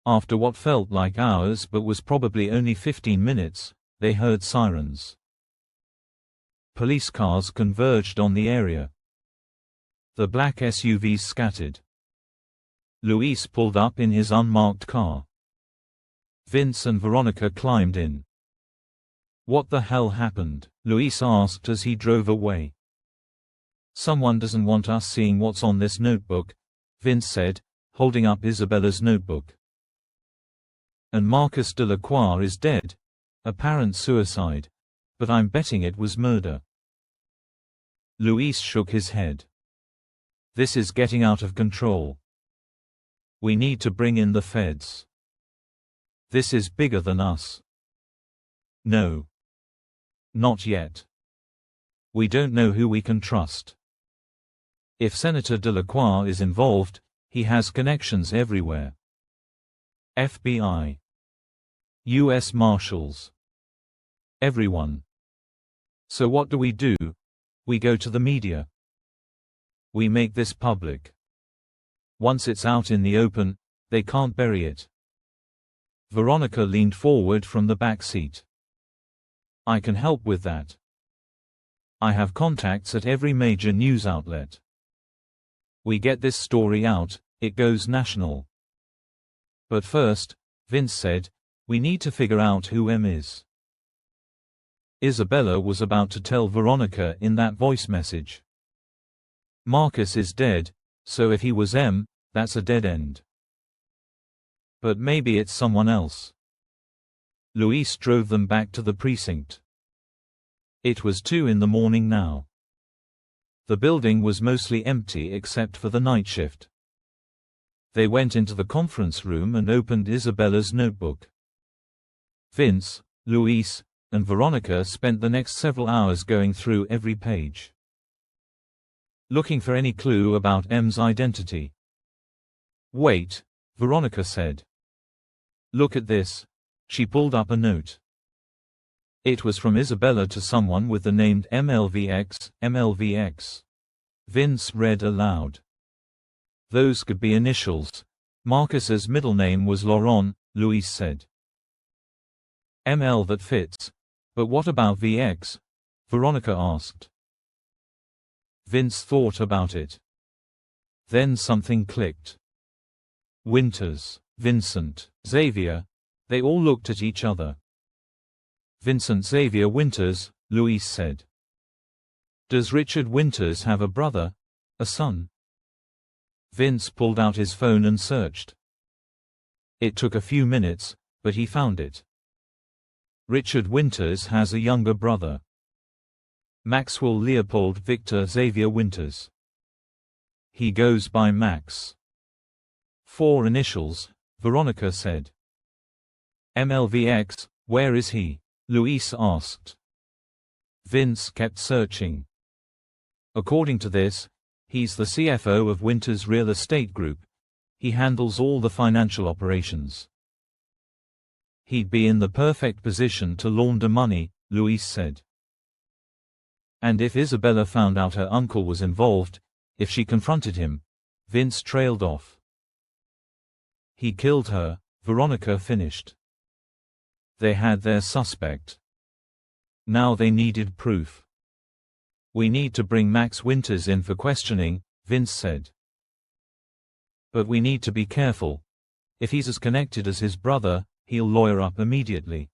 After what felt like hours but was probably only 15 minutes, they heard sirens. Police cars converged on the area. The black SUVs scattered. Luis pulled up in his unmarked car. Vince and Veronica climbed in. "What the hell happened?" Luis asked as he drove away. "Someone doesn't want us seeing what's on this notebook," Vince said, holding up Isabella's notebook. "And Marcus Delacroix is dead. Apparent suicide. But I'm betting it was murder." Luis shook his head. "This is getting out of control. We need to bring in the feds. This is bigger than us." "No. Not yet. We don't know who we can trust. If Senator Delacroix is involved, he has connections everywhere. FBI. U.S. Marshals. Everyone. So what do? We go to the media. We make this public. Once it's out in the open, they can't bury it." Veronica leaned forward from the back seat. "I can help with that. I have contacts at every major news outlet. We get this story out, it goes national. But first," Vince said, "we need to figure out who M is." Isabella was about to tell Veronica in that voice message. "Marcus is dead, so if he was M, that's a dead end. But maybe it's someone else." Luis drove them back to the precinct. It was 2 in the morning now. The building was mostly empty except for the night shift. They went into the conference room and opened Isabella's notebook. Vince, Luis, and Veronica spent the next several hours going through every page, looking for any clue about M's identity. "Wait," Veronica said. "Look at this." She pulled up a note. It was from Isabella to someone with the name MLVX, MLVX. Vince read aloud. "Those could be initials. Marcus's middle name was Laurent," Luis said. "ML that fits. But what about VX?" Veronica asked. Vince thought about it. Then something clicked. Winters, Vincent, Xavier. They all looked at each other. "Vincent Xavier Winters," Luis said. "Does Richard Winters have a brother? A son?" Vince pulled out his phone and searched. It took a few minutes, but he found it. Richard Winters has a younger brother. Maxwell Leopold Victor Xavier Winters. He goes by Max. 4 initials, Veronica said. MLVX, where is he? Luis asked. Vince kept searching. According to this, he's the CFO of Winters Real Estate Group. He handles all the financial operations. He'd be in the perfect position to launder money, Luis said. And if Isabella found out her uncle was involved, if she confronted him, Vince trailed off. He killed her, Veronica finished. They had their suspect. Now they needed proof. We need to bring Max Winters in for questioning, Vince said. But we need to be careful. If he's as connected as his brother, he'll lawyer up immediately.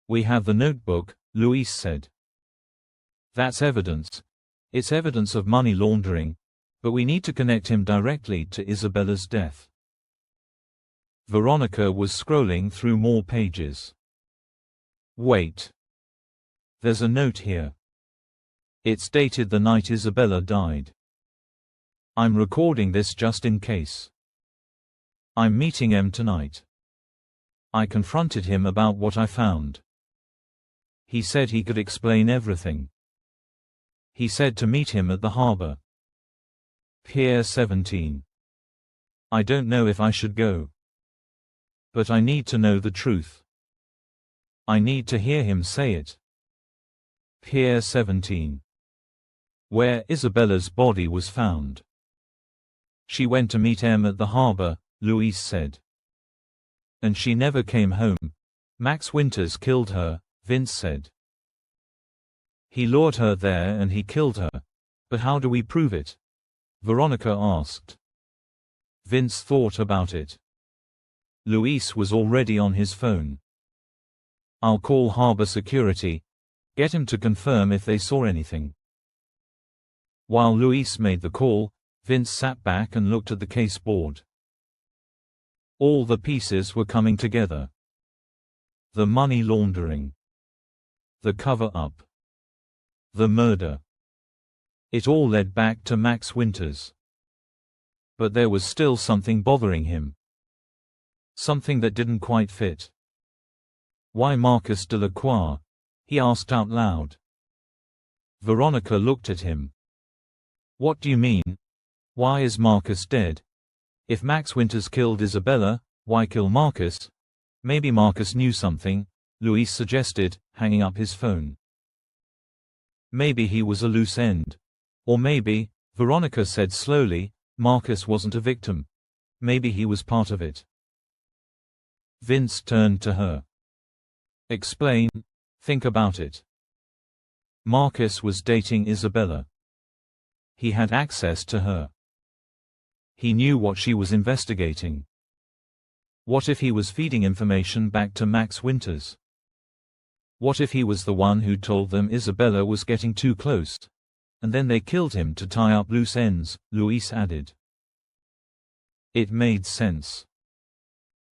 We have the notebook, Luis said. That's evidence. It's evidence of money laundering, but we need to connect him directly to Isabella's death. Veronica was scrolling through more pages. Wait. There's a note here. It's dated the night Isabella died. I'm recording this just in case. I'm meeting M tonight. I confronted him about what I found. He said he could explain everything. He said to meet him at the harbor. Pier 17. I don't know if I should go. But I need to know the truth. I need to hear him say it. Pier 17. Where Isabella's body was found. She went to meet M at the harbor, Luis said. And she never came home. Max Winters killed her, Vince said. He lured her there and he killed her. But how do we prove it? Veronica asked. Vince thought about it. Luis was already on his phone. I'll call harbor security. Get him to confirm if they saw anything. While Luis made the call, Vince sat back and looked at the case board. All the pieces were coming together. The money laundering. The cover-up. The murder. It all led back to Max Winters. But there was still something bothering him. Something that didn't quite fit. Why Marcus Delacroix? He asked out loud. Veronica looked at him. What do you mean? Why is Marcus dead? If Max Winters killed Isabella, why kill Marcus? Maybe Marcus knew something, Luis suggested, hanging up his phone. Maybe he was a loose end. Or maybe, Veronica said slowly, Marcus wasn't a victim. Maybe he was part of it. Vince turned to her. Explain. Think about it. Marcus was dating Isabella. He had access to her. He knew what she was investigating. What if he was feeding information back to Max Winters? What if he was the one who told them Isabella was getting too close? And then they killed him to tie up loose ends, Luis added. It made sense.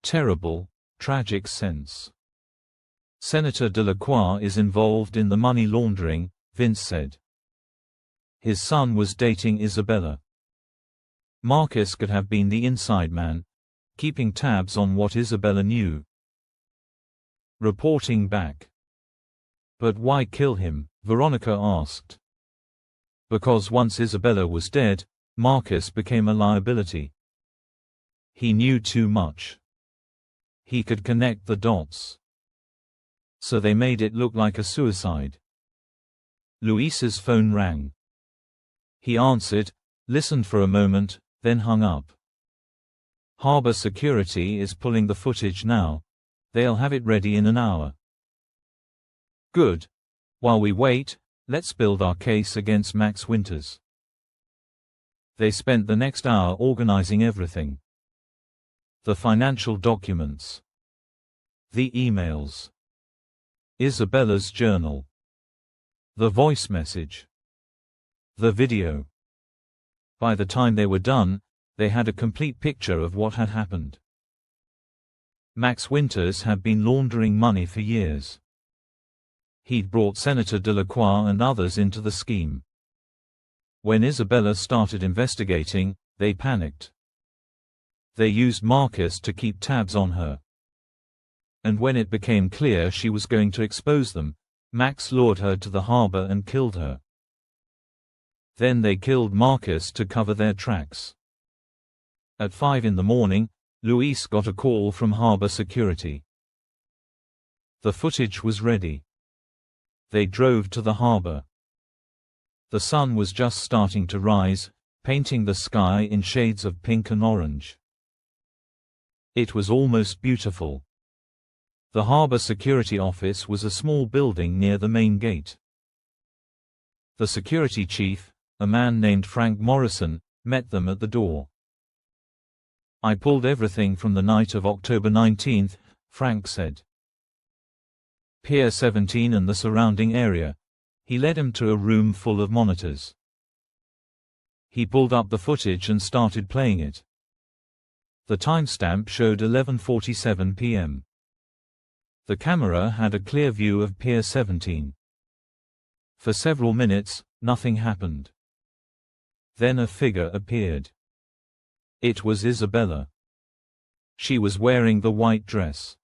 Terrible, tragic sense. Senator Delacroix is involved in the money laundering, Vince said. His son was dating Isabella. Marcus could have been the inside man, keeping tabs on what Isabella knew. Reporting back. But why kill him? Veronica asked. Because once Isabella was dead, Marcus became a liability. He knew too much. He could connect the dots. So they made it look like a suicide. Luis's phone rang. He answered, listened for a moment, then hung up. Harbor security is pulling the footage now. They'll have it ready in an hour. Good. While we wait, let's build our case against Max Winters. They spent the next hour organizing everything. The financial documents. The emails. Isabella's journal. The voice message. The video. By the time they were done, they had a complete picture of what had happened. Max Winters had been laundering money for years. He'd brought Senator Delacroix and others into the scheme. When Isabella started investigating, they panicked. They used Marcus to keep tabs on her. And when it became clear she was going to expose them, Max lured her to the harbor and killed her. Then they killed Marcus to cover their tracks. At 5 in the morning, Luis got a call from harbor security. The footage was ready. They drove to the harbor. The sun was just starting to rise, painting the sky in shades of pink and orange. It was almost beautiful. The harbor security office was a small building near the main gate. The security chief, a man named Frank Morrison, met them at the door. I pulled everything from the night of October 19, Frank said. Pier 17 and the surrounding area. He led him to a room full of monitors. He pulled up the footage and started playing it. The timestamp showed 11:47 p.m. The camera had a clear view of Pier 17. For several minutes, nothing happened. Then a figure appeared. It was Isabella. She was wearing the white dress.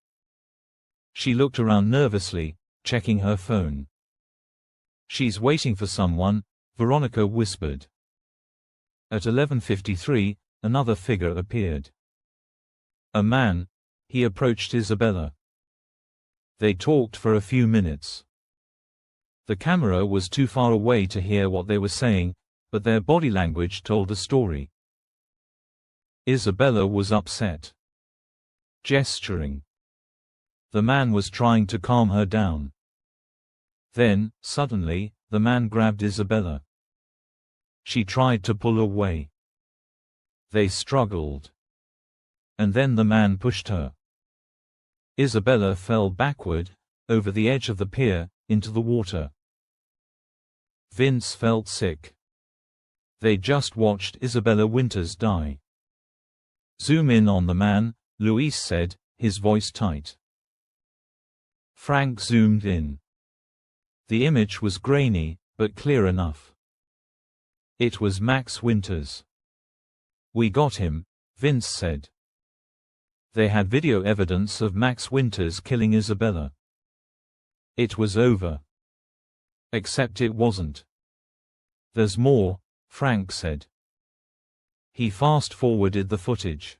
She looked around nervously, checking her phone. "She's waiting for someone," Veronica whispered. At 11:53, another figure appeared. A man. He approached Isabella. They talked for a few minutes. The camera was too far away to hear what they were saying, but their body language told a story. Isabella was upset. Gesturing. The man was trying to calm her down. Then, suddenly, the man grabbed Isabella. She tried to pull away. They struggled. And then the man pushed her. Isabella fell backward, over the edge of the pier, into the water. Vince felt sick. They just watched Isabella Winters die. "Zoom in on the man," Luis said, his voice tight. Frank zoomed in. The image was grainy, but clear enough. It was Max Winters. "We got him," Vince said. They had video evidence of Max Winters killing Isabella. It was over. Except it wasn't. "There's more," Frank said. He fast-forwarded the footage.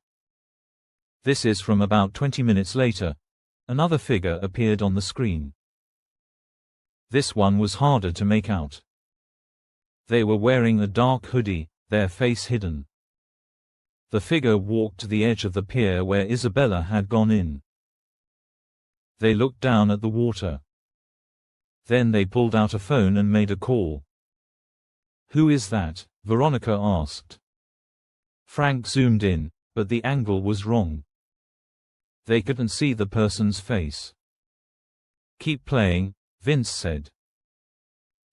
This is from about 20 minutes later. Another figure appeared on the screen. This one was harder to make out. They were wearing a dark hoodie, their face hidden. The figure walked to the edge of the pier where Isabella had gone in. They looked down at the water. Then they pulled out a phone and made a call. "Who is that?" Veronica asked. Frank zoomed in, but the angle was wrong. They couldn't see the person's face. "Keep playing," Vince said.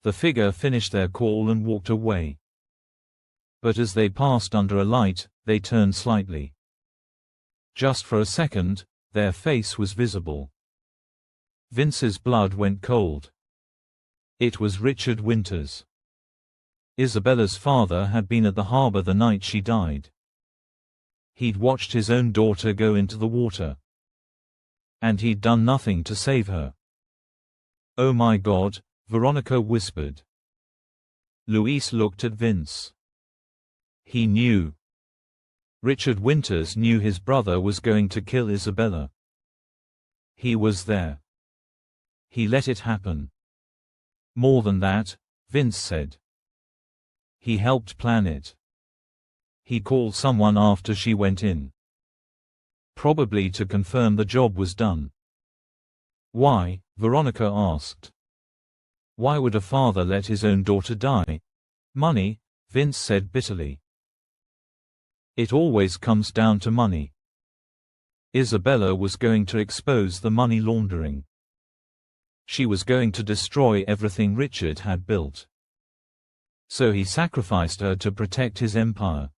The figure finished their call and walked away. But as they passed under a light, they turned slightly. Just for a second, their face was visible. Vince's blood went cold. It was Richard Winters. Isabella's father had been at the harbor the night she died. He'd watched his own daughter go into the water. And he'd done nothing to save her. "Oh my God," Veronica whispered. Luis looked at Vince. He knew. Richard Winters knew his brother was going to kill Isabella. He was there. He let it happen. "More than that," Vince said. "He helped plan it. He called someone after she went in. Probably to confirm the job was done." "Why?" Veronica asked. "Why would a father let his own daughter die?" "Money," Vince said bitterly. "It always comes down to money." Isabella was going to expose the money laundering. She was going to destroy everything Richard had built. So he sacrificed her to protect his empire.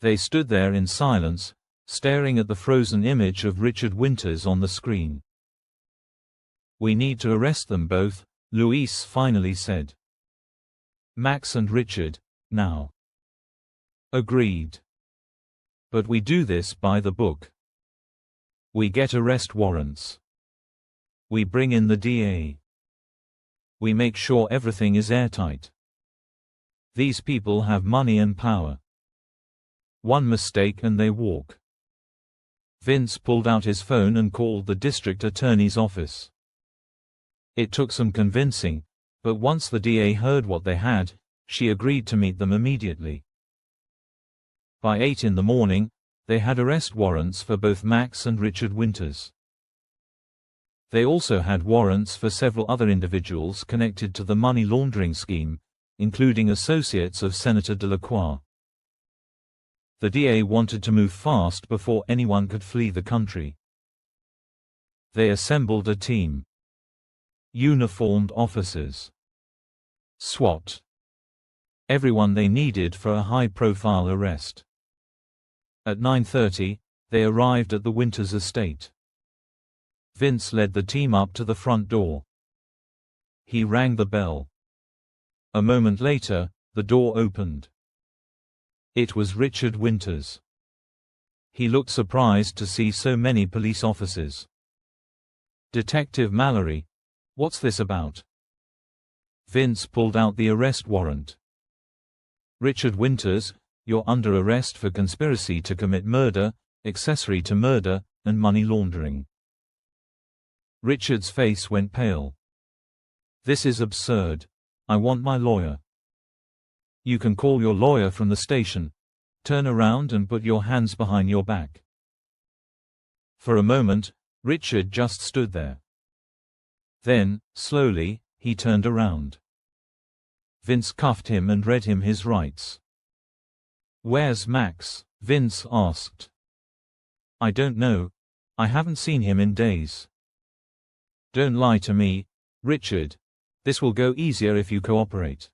They stood there in silence, staring at the frozen image of Richard Winters on the screen. "We need to arrest them both," Luis finally said. "Max and Richard, now." "Agreed. But we do this by the book. We get arrest warrants. We bring in the DA. We make sure everything is airtight. These people have money and power. One mistake and they walk." Vince pulled out his phone and called the district attorney's office. It took some convincing, but once the DA heard what they had, she agreed to meet them immediately. By 8 in the morning, they had arrest warrants for both Max and Richard Winters. They also had warrants for several other individuals connected to the money laundering scheme, including associates of Senator Delacroix. The DA wanted to move fast before anyone could flee the country. They assembled a team. Uniformed officers. SWAT. Everyone they needed for a high-profile arrest. At 9:30, they arrived at the Winters estate. Vince led the team up to the front door. He rang the bell. A moment later, the door opened. It was Richard Winters. He looked surprised to see so many police officers. "Detective Mallerie, what's this about?" Vince pulled out the arrest warrant. "Richard Winters, you're under arrest for conspiracy to commit murder, accessory to murder, and money laundering." Richard's face went pale. "This is absurd. I want my lawyer." "You can call your lawyer from the station. Turn around and put your hands behind your back." For a moment, Richard just stood there. Then, slowly, he turned around. Vince cuffed him and read him his rights. "Where's Max?" Vince asked. "I don't know. I haven't seen him in days." "Don't lie to me, Richard. This will go easier if you cooperate."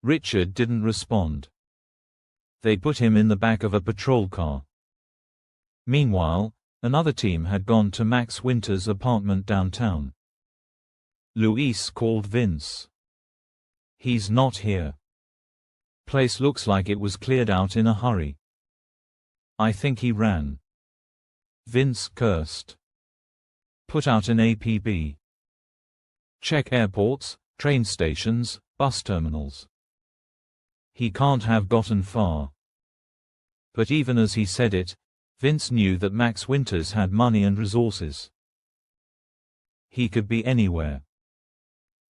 Richard didn't respond. They put him in the back of a patrol car. Meanwhile, another team had gone to Max Winters' apartment downtown. Luis called Vince. "He's not here. Place looks like it was cleared out in a hurry. I think he ran." Vince cursed. "Put out an APB. Check airports, train stations, bus terminals." He can't have gotten far. But even as he said it, Vince knew that Max Winters had money and resources. He could be anywhere.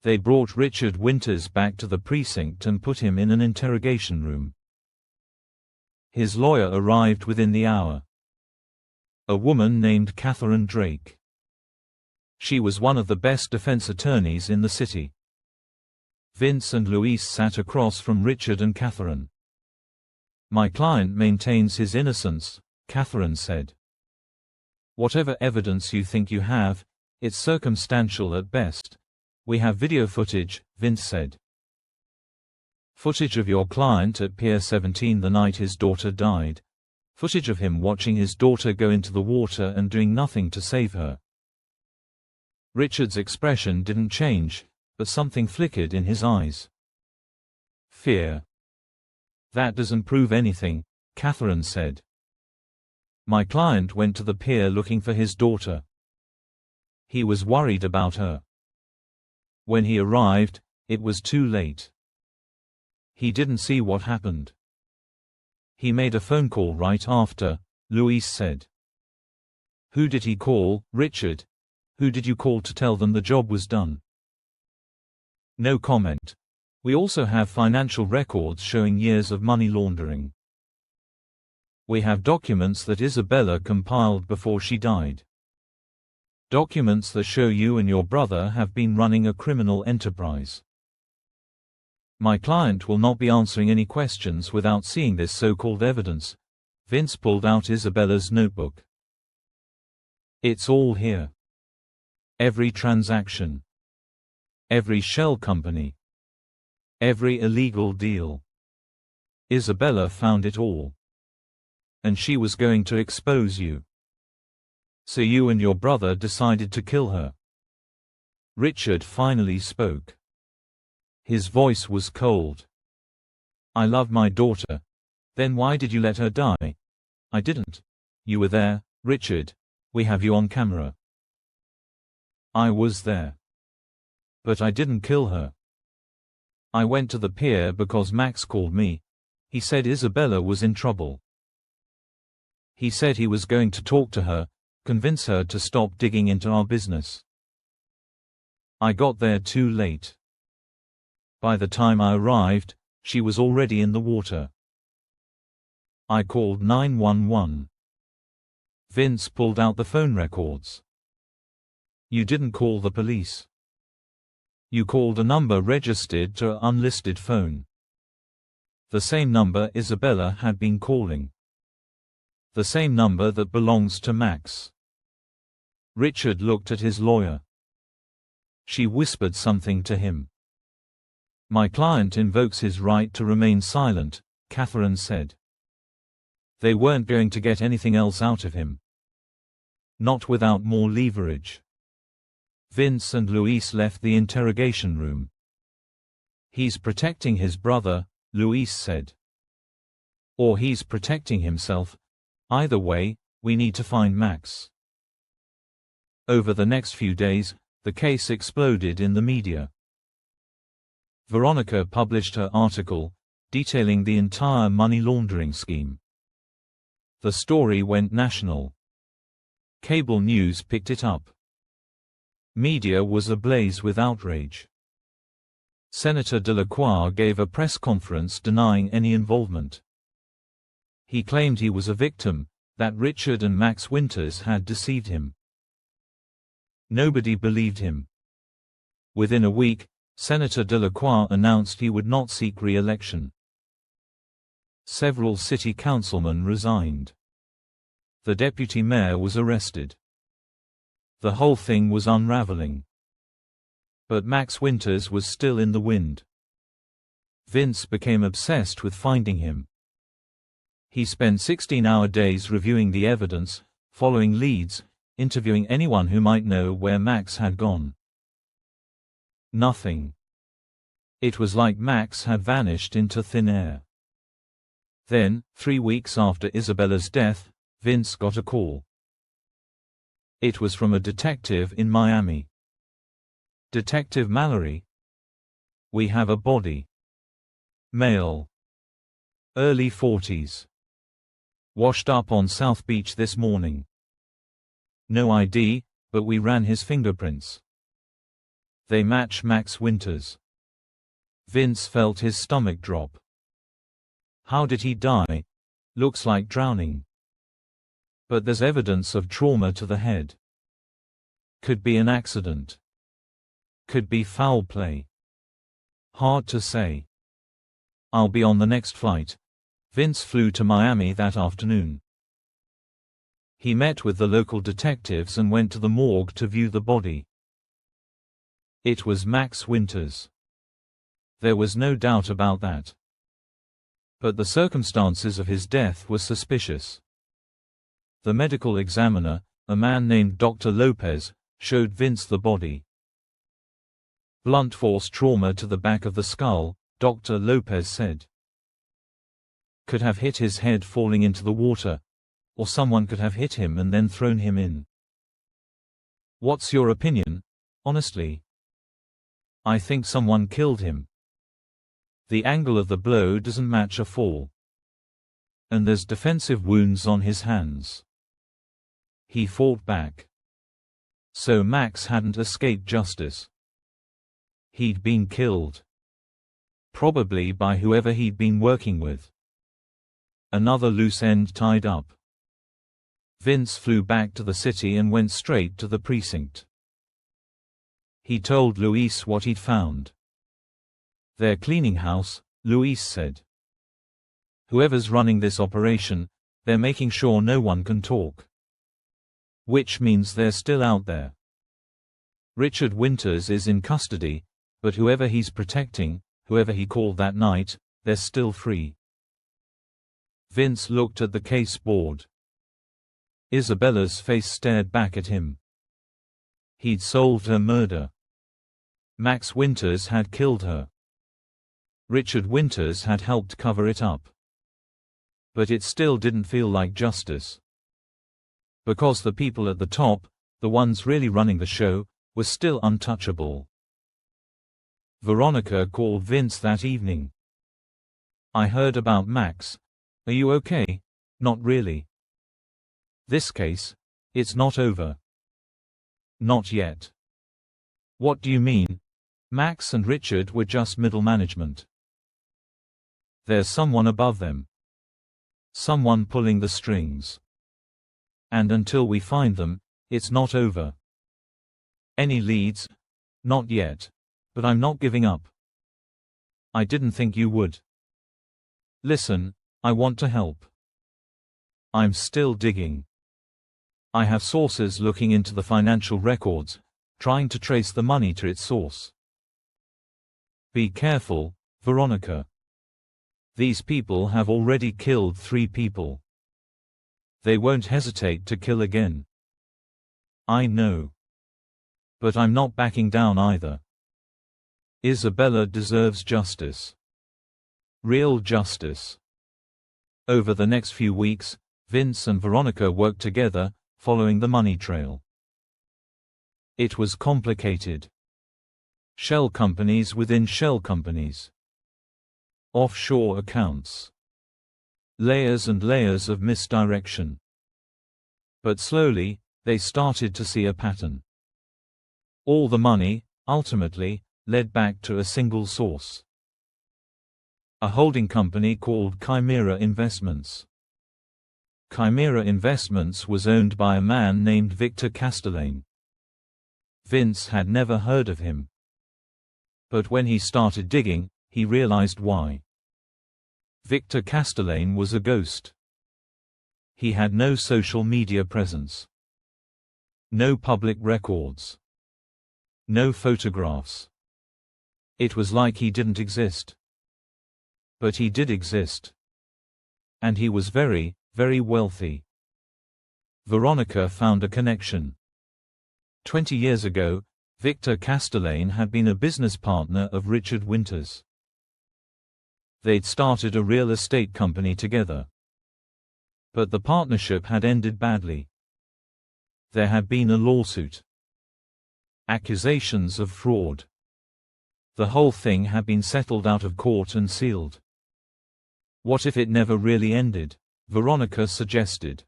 They brought Richard Winters back to the precinct and put him in an interrogation room. His lawyer arrived within the hour. A woman named Catherine Drake. She was one of the best defense attorneys in the city. Vince and Luis sat across from Richard and Catherine. "My client maintains his innocence," Catherine said. "Whatever evidence you think you have, it's circumstantial at best. We have video footage," Vince said. "Footage of your client at Pier 17 the night his daughter died. Footage of him watching his daughter go into the water and doing nothing to save her." Richard's expression didn't change, but something flickered in his eyes. "Fear." "That doesn't prove anything," Catherine said. "My client went to the pier looking for his daughter. He was worried about her. When he arrived, it was too late. He didn't see what happened. He made a phone call right after," Luis said. "Who did he call, Richard? Who did you call to tell them the job was done?" "No comment. We also have financial records showing years of money laundering. We have documents that Isabella compiled before she died. Documents that show you and your brother have been running a criminal enterprise. My client will not be answering any questions without seeing this so-called evidence." Vince pulled out Isabella's notebook. "It's all here. Every transaction. Every shell company. Every illegal deal. Isabella found it all. And she was going to expose you. So you and your brother decided to kill her." Richard finally spoke. His voice was cold. "I love my daughter. Then why did you let her die?" "I didn't. You were there, Richard. We have you on camera." "I was there. But I didn't kill her. I went to the pier because Max called me. He said Isabella was in trouble. He said he was going to talk to her, convince her to stop digging into our business. I got there too late. By the time I arrived, she was already in the water. I called 911. Vince pulled out the phone records. You didn't call the police. You called a number registered to an unlisted phone. The same number Isabella had been calling. The same number that belongs to Max. Richard looked at his lawyer. She whispered something to him. My client invokes his right to remain silent, Catherine said. They weren't going to get anything else out of him. Not without more leverage. Vince and Luis left the interrogation room. He's protecting his brother, Luis said. Or he's protecting himself. Either way, we need to find Max. Over the next few days, the case exploded in the media. Veronica published her article, detailing the entire money laundering scheme. The story went national. Cable news picked it up. Media was ablaze with outrage. Senator Delacroix gave a press conference denying any involvement. He claimed he was a victim, that Richard and Max Winters had deceived him. Nobody believed him. Within a week, Senator Delacroix announced he would not seek re-election. Several city councilmen resigned. The deputy mayor was arrested. The whole thing was unraveling. But Max Winters was still in the wind. Vince became obsessed with finding him. He spent 16-hour days reviewing the evidence, following leads, interviewing anyone who might know where Max had gone. Nothing. It was like Max had vanished into thin air. Then, 3 weeks after Isabella's death, Vince got a call. It was from a detective in Miami. Detective Mallerie. We have a body. Male. Early 40s. Washed up on South Beach this morning. No ID, but we ran his fingerprints. They match Max Winters. Vince felt his stomach drop. How did he die? Looks like drowning. But there's evidence of trauma to the head. Could be an accident. Could be foul play. Hard to say. I'll be on the next flight. Vince flew to Miami that afternoon. He met with the local detectives and went to the morgue to view the body. It was Max Winters. There was no doubt about that. But the circumstances of his death were suspicious. The medical examiner, a man named Dr. Lopez, showed Vince the body. Blunt force trauma to the back of the skull, Dr. Lopez said. Could have hit his head falling into the water, or someone could have hit him and then thrown him in. What's your opinion, honestly? I think someone killed him. The angle of the blow doesn't match a fall. And there's defensive wounds on his hands. He fought back. So Max hadn't escaped justice. He'd been killed. Probably by whoever he'd been working with. Another loose end tied up. Vince flew back to the city and went straight to the precinct. He told Luis what he'd found. Their cleaning house, Luis said. Whoever's running this operation, they're making sure no one can talk. Which means they're still out there. Richard Winters is in custody, but whoever he's protecting, whoever he called that night, they're still free. Vince looked at the case board. Isabella's face stared back at him. He'd solved her murder. Max Winters had killed her. Richard Winters had helped cover it up. But it still didn't feel like justice. Because the people at the top, the ones really running the show, were still untouchable. Veronica called Vince that evening. I heard about Max. Are you okay? Not really. This case, it's not over. Not yet. What do you mean? Max and Richard were just middle management. There's someone above them. Someone pulling the strings. And until we find them, it's not over. Any leads? Not yet. But I'm not giving up. I didn't think you would. Listen, I want to help. I'm still digging. I have sources looking into the financial records, trying to trace the money to its source. Be careful, Veronica. These people have already killed 3 people. They won't hesitate to kill again. I know. But I'm not backing down either. Isabella deserves justice. Real justice. Over the next few weeks, Vince and Veronica worked together, following the money trail. It was complicated. Shell companies within shell companies. Offshore accounts. Layers and layers of misdirection. But slowly, they started to see a pattern. All the money, ultimately, led back to a single source. A holding company called Chimera Investments. Chimera Investments was owned by a man named Victor Castellane. Vince had never heard of him. But when he started digging, he realized why. Victor Castellane was a ghost. He had no social media presence. No public records. No photographs. It was like he didn't exist. But he did exist. And he was very, very wealthy. Veronica found a connection. 20 years ago, Victor Castellane had been a business partner of Richard Winters. They'd started a real estate company together. But the partnership had ended badly. There had been a lawsuit. Accusations of fraud. The whole thing had been settled out of court and sealed. What if it never really ended? Veronica suggested.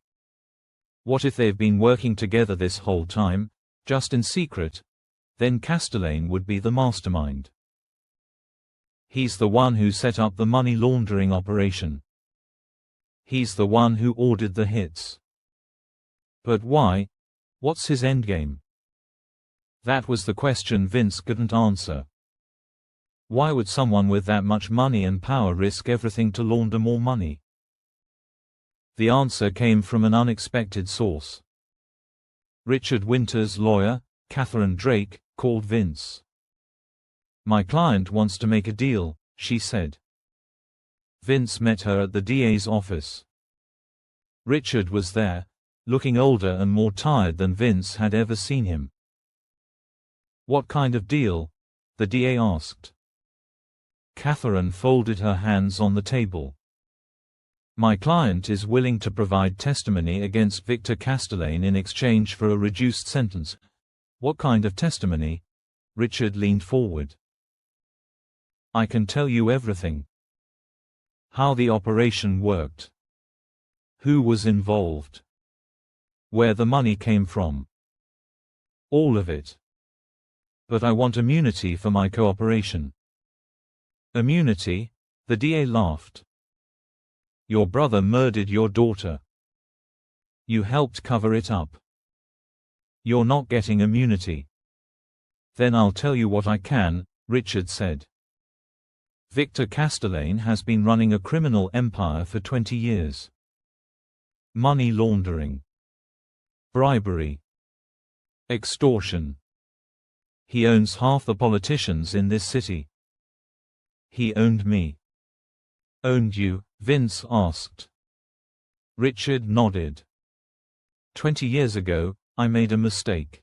What if they've been working together this whole time, just in secret? Then Castellane would be the mastermind. He's the one who set up the money laundering operation. He's the one who ordered the hits. But why? What's his endgame? That was the question Vince couldn't answer. Why would someone with that much money and power risk everything to launder more money? The answer came from an unexpected source. Richard Winters' lawyer, Catherine Drake, called Vince. "My client wants to make a deal," she said. Vince met her at the DA's office. Richard was there, looking older and more tired than Vince had ever seen him. "What kind of deal?" the DA asked. Catherine folded her hands on the table. "My client is willing to provide testimony against Victor Castellane in exchange for a reduced sentence." "What kind of testimony?" Richard leaned forward. "I can tell you everything. How the operation worked. Who was involved. Where the money came from. All of it. But I want immunity for my cooperation." "Immunity?" the DA laughed. "Your brother murdered your daughter. You helped cover it up. You're not getting immunity." "Then I'll tell you what I can," Richard said. "Victor Castellane has been running a criminal empire for 20 years. Money laundering. Bribery. Extortion. He owns half the politicians in this city. He owned me." "Owned you?" Vince asked. Richard nodded. 20 years ago, I made a mistake.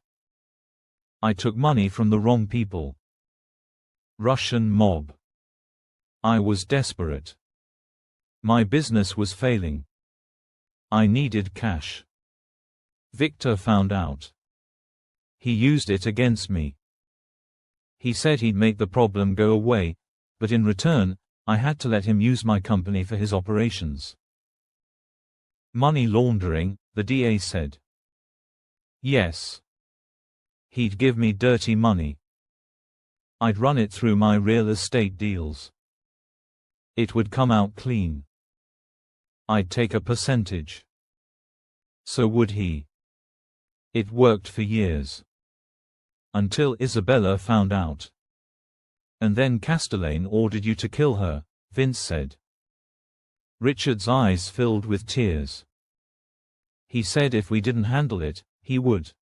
I took money from the wrong people. Russian mob. I was desperate. My business was failing. I needed cash. Victor found out. He used it against me. He said he'd make the problem go away, but in return, I had to let him use my company for his operations." "Money laundering," the DA said. "Yes. He'd give me dirty money. I'd run it through my real estate deals. It would come out clean. I'd take a percentage. So would he. It worked for years. Until Isabella found out. And then Castellane ordered you to kill her," Vince said. Richard's eyes filled with tears. "He said if we didn't handle it, he would.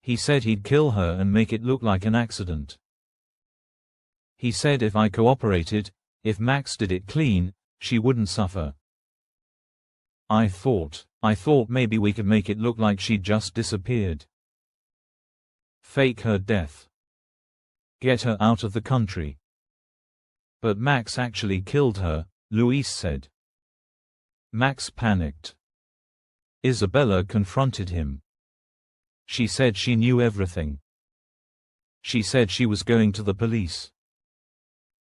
He said he'd kill her and make it look like an accident. He said if I cooperated, if Max did it clean, she wouldn't suffer. I thought maybe we could make it look like she'd just disappeared. Fake her death. Get her out of the country. But Max actually killed her, Luis said. Max panicked. Isabella confronted him. She said she knew everything. She said she was going to the police.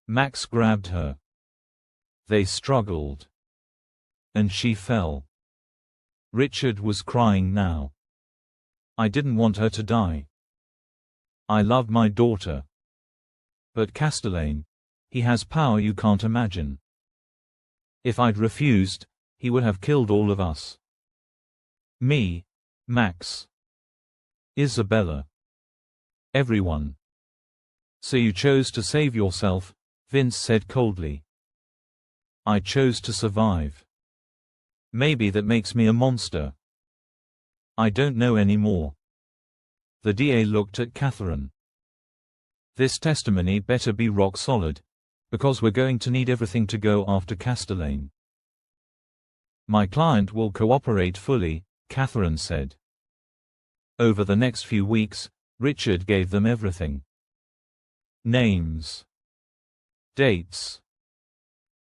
Max grabbed her. They struggled. And she fell. Richard was crying now. I didn't want her to die. I loved my daughter. But Castellane, he has power you can't imagine. If I'd refused, he would have killed all of us. Me, Max, Isabella. Everyone. So you chose to save yourself, Vince said coldly. I chose to survive. Maybe that makes me a monster. I don't know anymore. The DA looked at Catherine. This testimony better be rock solid, because we're going to need everything to go after Castellane. My client will cooperate fully, Catherine said. Over the next few weeks, Richard gave them everything. Names. Dates.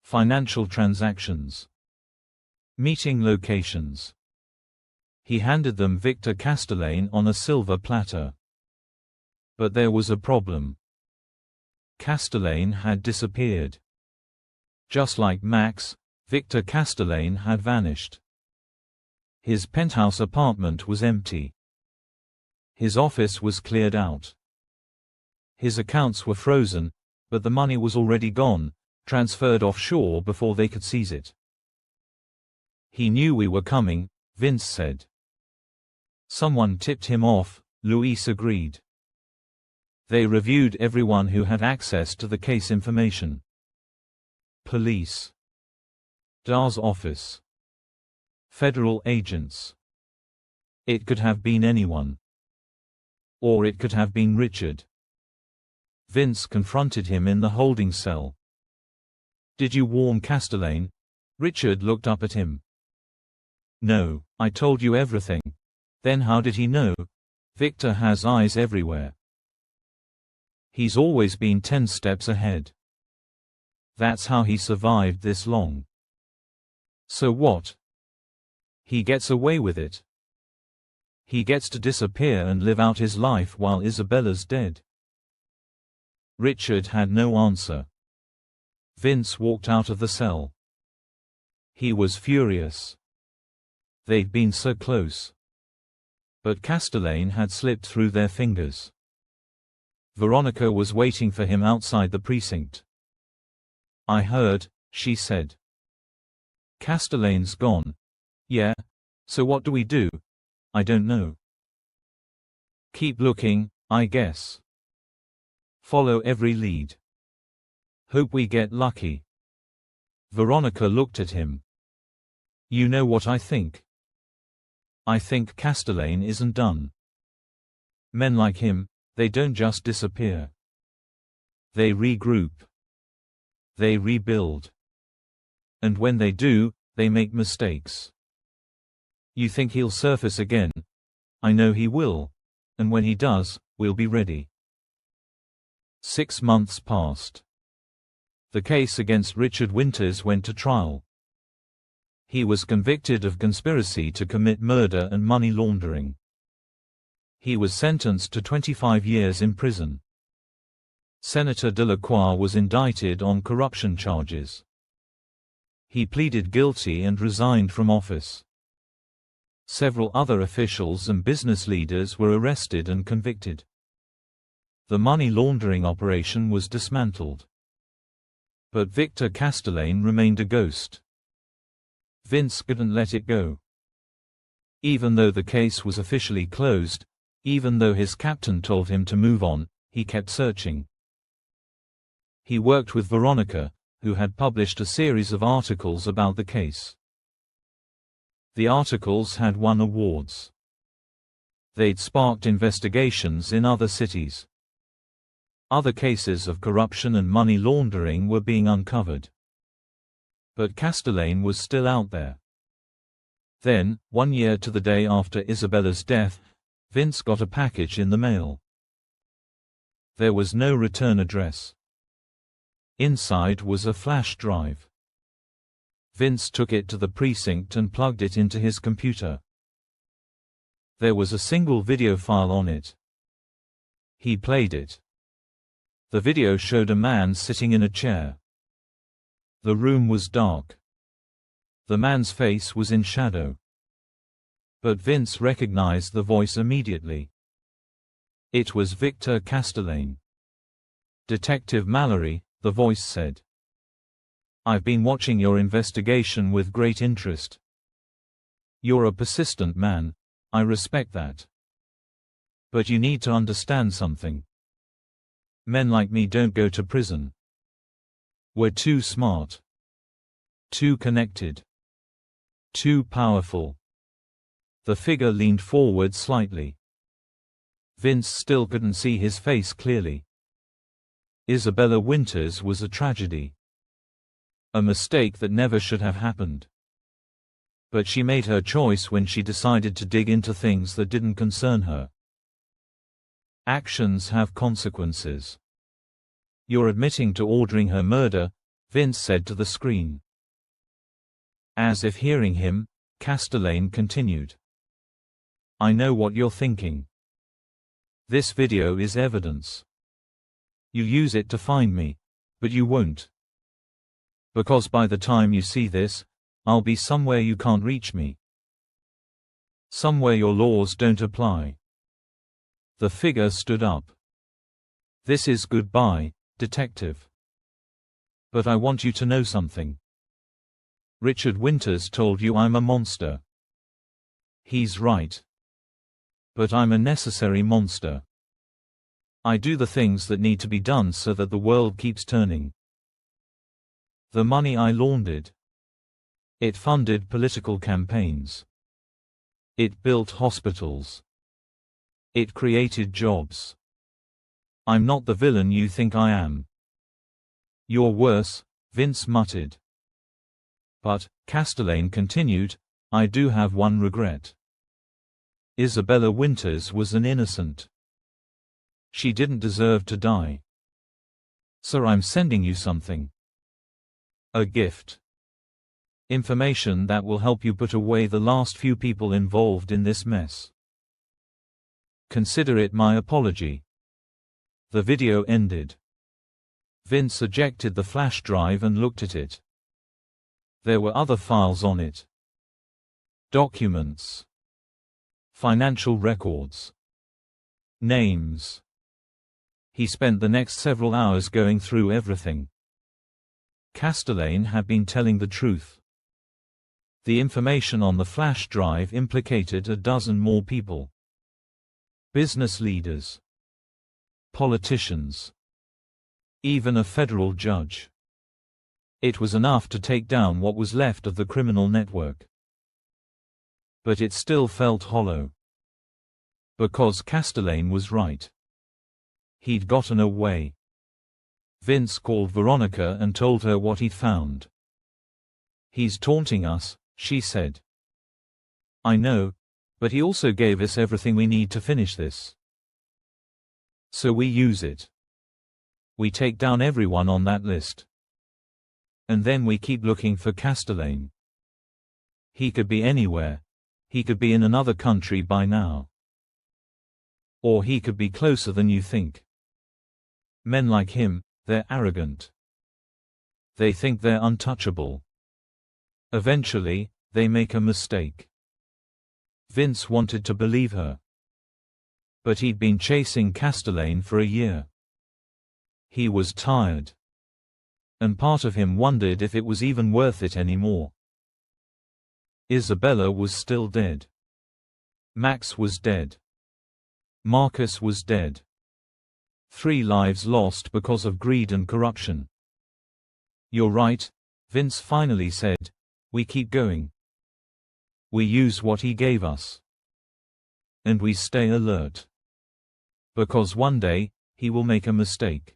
Financial transactions. Meeting locations. He handed them Victor Castellane on a silver platter. But there was a problem. Castellane had disappeared. Just like Max, Victor Castellane had vanished. His penthouse apartment was empty. His office was cleared out. His accounts were frozen, but the money was already gone, transferred offshore before they could seize it. He knew we were coming, Vince said. Someone tipped him off, Luis agreed. They reviewed everyone who had access to the case information. Police. Dar's office. Federal agents. It could have been anyone. Or it could have been Richard. Vince confronted him in the holding cell. Did you warn Castellane? Richard looked up at him. No, I told you everything. Then how did he know? Victor has eyes everywhere. He's always been 10 steps ahead. That's how he survived this long. So what? He gets away with it. He gets to disappear and live out his life while Isabella's dead. Richard had no answer. Vince walked out of the cell. He was furious. They'd been so close. But Castellane had slipped through their fingers. Veronica was waiting for him outside the precinct. I heard, she said. Castellane's gone. Yeah, so what do we do? I don't know. Keep looking, I guess. Follow every lead. Hope we get lucky. Veronica looked at him. You know what I think. I think Castellane isn't done. Men like him, they don't just disappear. They regroup. They rebuild. And when they do, they make mistakes. You think he'll surface again? I know he will. And when he does, we'll be ready. 6 months passed. The case against Richard Winters went to trial. He was convicted of conspiracy to commit murder and money laundering. He was sentenced to 25 years in prison. Senator Delacroix was indicted on corruption charges. He pleaded guilty and resigned from office. Several other officials and business leaders were arrested and convicted. The money laundering operation was dismantled. But Victor Castellane remained a ghost. Vince couldn't let it go. Even though the case was officially closed, even though his captain told him to move on, he kept searching. He worked with Veronica, who had published a series of articles about the case. The articles had won awards. They'd sparked investigations in other cities. Other cases of corruption and money laundering were being uncovered. But Castellane was still out there. Then, 1 year to the day after Isabella's death, Vince got a package in the mail. There was no return address. Inside was a flash drive. Vince took it to the precinct and plugged it into his computer. There was a single video file on it. He played it. The video showed a man sitting in a chair. The room was dark. The man's face was in shadow. But Vince recognized the voice immediately. It was Victor Castellane. "Detective Mallerie," the voice said. "I've been watching your investigation with great interest. You're a persistent man, I respect that. But you need to understand something. Men like me don't go to prison. We're too smart. Too connected. Too powerful." The figure leaned forward slightly. Vince still couldn't see his face clearly. Isabella Winters was a tragedy. A mistake that never should have happened. But she made her choice when she decided to dig into things that didn't concern her. Actions have consequences. "You're admitting to ordering her murder," Vince said to the screen. As if hearing him, Castellane continued. "I know what you're thinking. This video is evidence. You use it to find me. But you won't. Because by the time you see this, I'll be somewhere you can't reach me. Somewhere your laws don't apply." The figure stood up. "This is goodbye, detective. But I want you to know something. Richard Winters told you I'm a monster. He's right. But I'm a necessary monster. I do the things that need to be done so that the world keeps turning. The money I laundered. It funded political campaigns. It built hospitals. It created jobs. I'm not the villain you think I am." "You're worse," Vince muttered. "But," Castellane continued, "I do have one regret. Isabella Winters was an innocent. She didn't deserve to die. So I'm sending you something. A gift. Information that will help you put away the last few people involved in this mess. Consider it my apology." The video ended. Vince ejected the flash drive and looked at it. There were other files on it. Documents. Financial records. Names. He spent the next several hours going through everything. Castellane had been telling the truth. The information on the flash drive implicated a dozen more people. Business leaders. Politicians. Even a federal judge. It was enough to take down what was left of the criminal network. But it still felt hollow. Because Castellane was right. He'd gotten away. Vince called Veronica and told her what he'd found. "He's taunting us," she said. "I know, but he also gave us everything we need to finish this. So we use it. We take down everyone on that list. And then we keep looking for Castellane. He could be anywhere. He could be in another country by now. Or he could be closer than you think. Men like him, they're arrogant. They think they're untouchable. Eventually, they make a mistake." Vince wanted to believe her. But he'd been chasing Castellane for a year. He was tired. And part of him wondered if it was even worth it anymore. Isabella was still dead. Max was dead. Marcus was dead. 3 lives lost because of greed and corruption. "You're right," Vince finally said. "We keep going. We use what he gave us. And we stay alert. Because one day, he will make a mistake.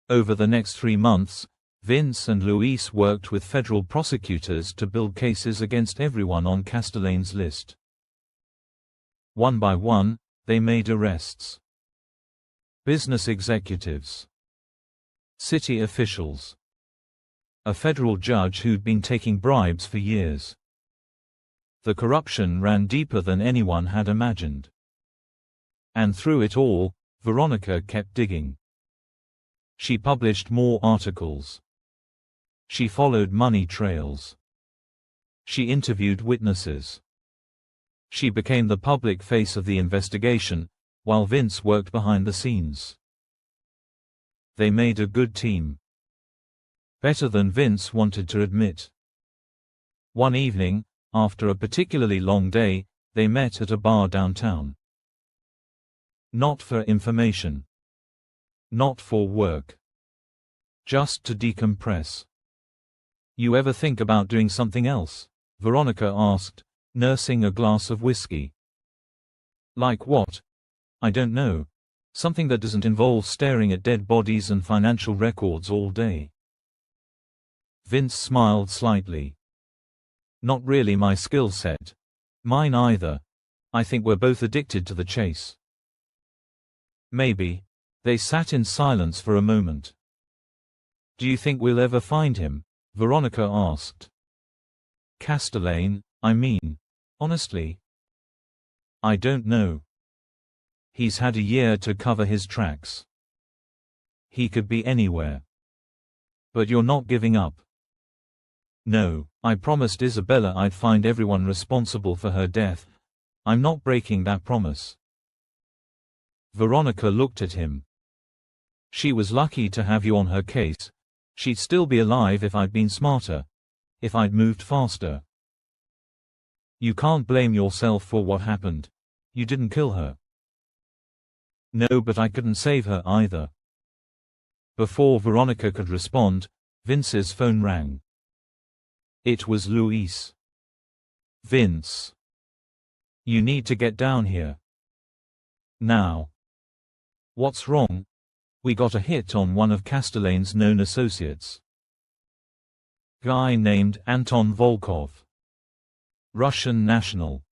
Over the next 3 months, Vince and Luis worked with federal prosecutors to build cases against everyone on Castellane's list. One by one, they made arrests. Business executives. City officials. A federal judge who'd been taking bribes for years. The corruption ran deeper than anyone had imagined. And through it all, Veronica kept digging. She published more articles. She followed money trails. She interviewed witnesses. She became the public face of the investigation, while Vince worked behind the scenes. They made a good team. Better than Vince wanted to admit. One evening, after a particularly long day, they met at a bar downtown. Not for information. Not for work. Just to decompress. You ever think about doing something else? Veronica asked, nursing a glass of whiskey. Like what? I don't know. Something that doesn't involve staring at dead bodies and financial records all day. Vince smiled slightly. Not really my skill set. Mine either. I think we're both addicted to the chase. Maybe. They sat in silence for a moment. Do you think we'll ever find him? Veronica asked. Castellane, I mean. Honestly. I don't know. He's had a year to cover his tracks. He could be anywhere. But you're not giving up. No, I promised Isabella I'd find everyone responsible for her death. I'm not breaking that promise. Veronica looked at him. She was lucky to have you on her case. She'd still be alive if I'd been smarter. If I'd moved faster. You can't blame yourself for what happened. You didn't kill her. No, but I couldn't save her either. Before Veronica could respond, Vince's phone rang. It was Luis. Vince. You need to get down here. Now. What's wrong? We got a hit on one of Castellane's known associates. Guy named Anton Volkov. Russian national.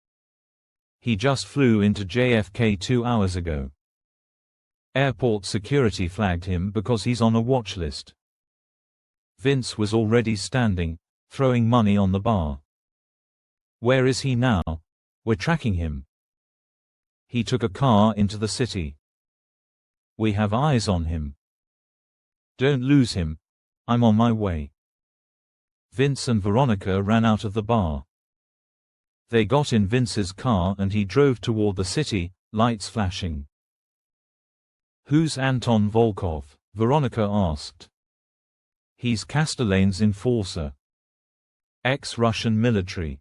He just flew into JFK 2 hours ago. Airport security flagged him because he's on a watch list. Vince was already standing, throwing money on the bar. Where is he now? We're tracking him. He took a car into the city. We have eyes on him. Don't lose him. I'm on my way. Vince and Veronica ran out of the bar. They got in Vince's car and he drove toward the city, lights flashing. Who's Anton Volkov? Veronica asked. He's Castellane's enforcer. Ex-Russian military.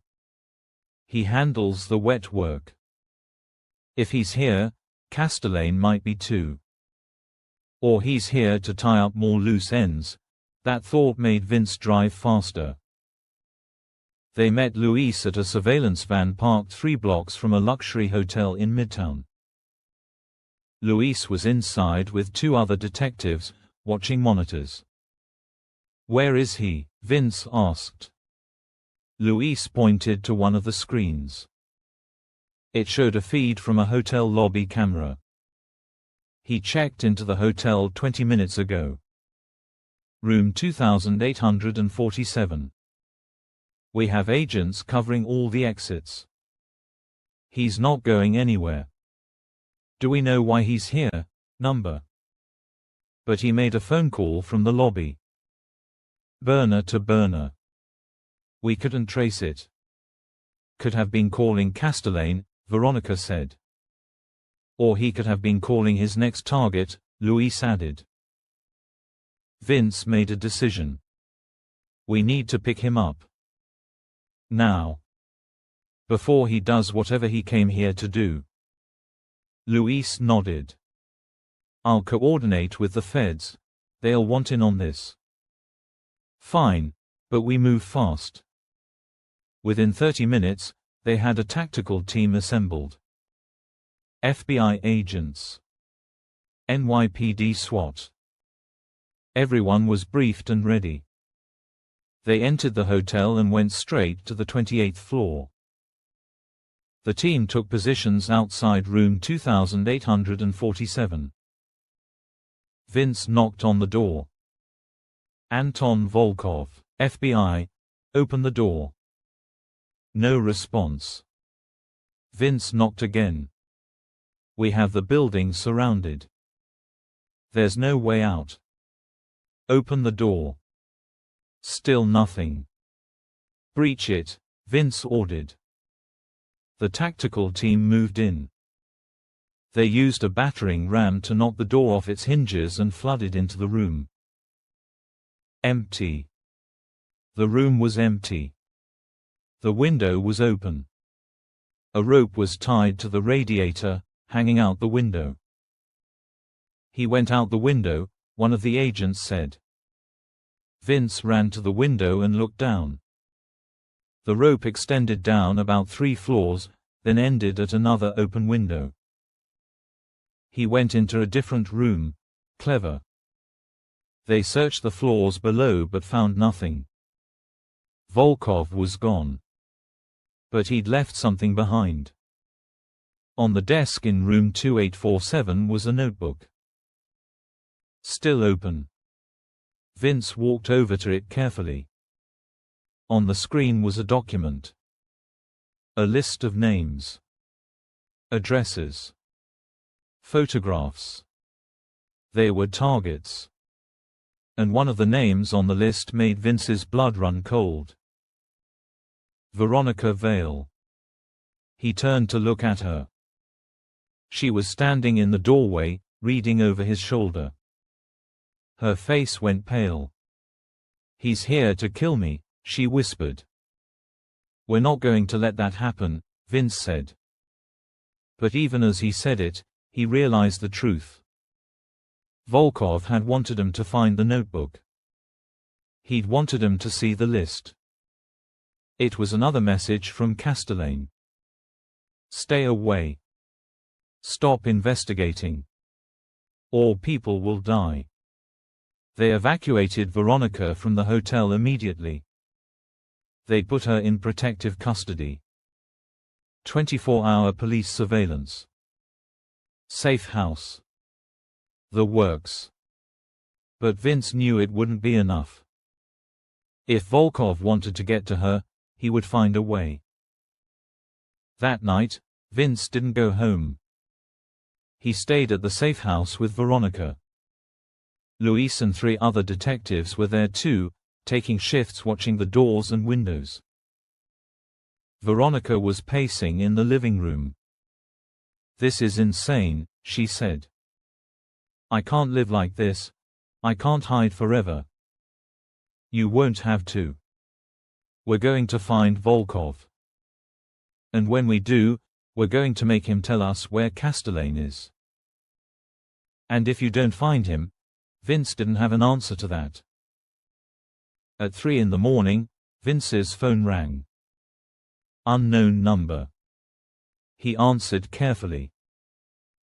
He handles the wet work. If he's here, Castellane might be too. Or he's here to tie up more loose ends. That thought made Vince drive faster. They met Luis at a surveillance van parked 3 blocks from a luxury hotel in Midtown. Luis was inside with 2 other detectives, watching monitors. Where is he? Vince asked. Luis pointed to one of the screens. It showed a feed from a hotel lobby camera. He checked into the hotel 20 minutes ago. Room 2847. We have agents covering all the exits. He's not going anywhere. Do we know why he's here? Number. But he made a phone call from the lobby. Burner to burner. We couldn't trace it. Could have been calling Castellane, Veronica said. Or he could have been calling his next target, Luis added. Vince made a decision. We need to pick him up. Now. Before he does whatever he came here to do. Luis nodded. I'll coordinate with the feds. They'll want in on this. Fine, but we move fast. Within 30 minutes, they had a tactical team assembled. FBI agents. NYPD SWAT. Everyone was briefed and ready. They entered the hotel and went straight to the 28th floor. The team took positions outside room 2847. Vince knocked on the door. Anton Volkov, FBI, open the door. No response. Vince knocked again. We have the building surrounded. There's no way out. Open the door. Still nothing. Breach it, Vince ordered. The tactical team moved in. They used a battering ram to knock the door off its hinges and flooded into the room. Empty. The room was empty. The window was open. A rope was tied to the radiator, hanging out the window. He went out the window, one of the agents said. Vince ran to the window and looked down. The rope extended down about 3 floors, then ended at another open window. He went into a different room. Clever. They searched the floors below but found nothing. Volkov was gone. But he'd left something behind. On the desk in room 2847 was a notebook. Still open. Vince walked over to it carefully. On the screen was a document. A list of names. Addresses. Photographs. They were targets. And one of the names on the list made Vince's blood run cold. Veronica Vale. He turned to look at her. She was standing in the doorway, reading over his shoulder. Her face went pale. "He's here to kill me," she whispered. "We're not going to let that happen," Vince said. But even as he said it, he realized the truth. Volkov had wanted him to find the notebook. He'd wanted him to see the list. It was another message from Castellane. Stay away. Stop investigating. Or people will die. They evacuated Veronica from the hotel immediately. They put her in protective custody. 24-hour police surveillance. Safe house. The works. But Vince knew it wouldn't be enough. If Volkov wanted to get to her, he would find a way. That night, Vince didn't go home. He stayed at the safe house with Veronica. Luis and 3 other detectives were there too, taking shifts watching the doors and windows. Veronica was pacing in the living room. "This is insane," she said. "I can't live like this. I can't hide forever." "You won't have to. We're going to find Volkov. And when we do, we're going to make him tell us where Castellane is. And if you don't find him," Vince didn't have an answer to that. At 3 in the morning, Vince's phone rang. Unknown number. He answered carefully.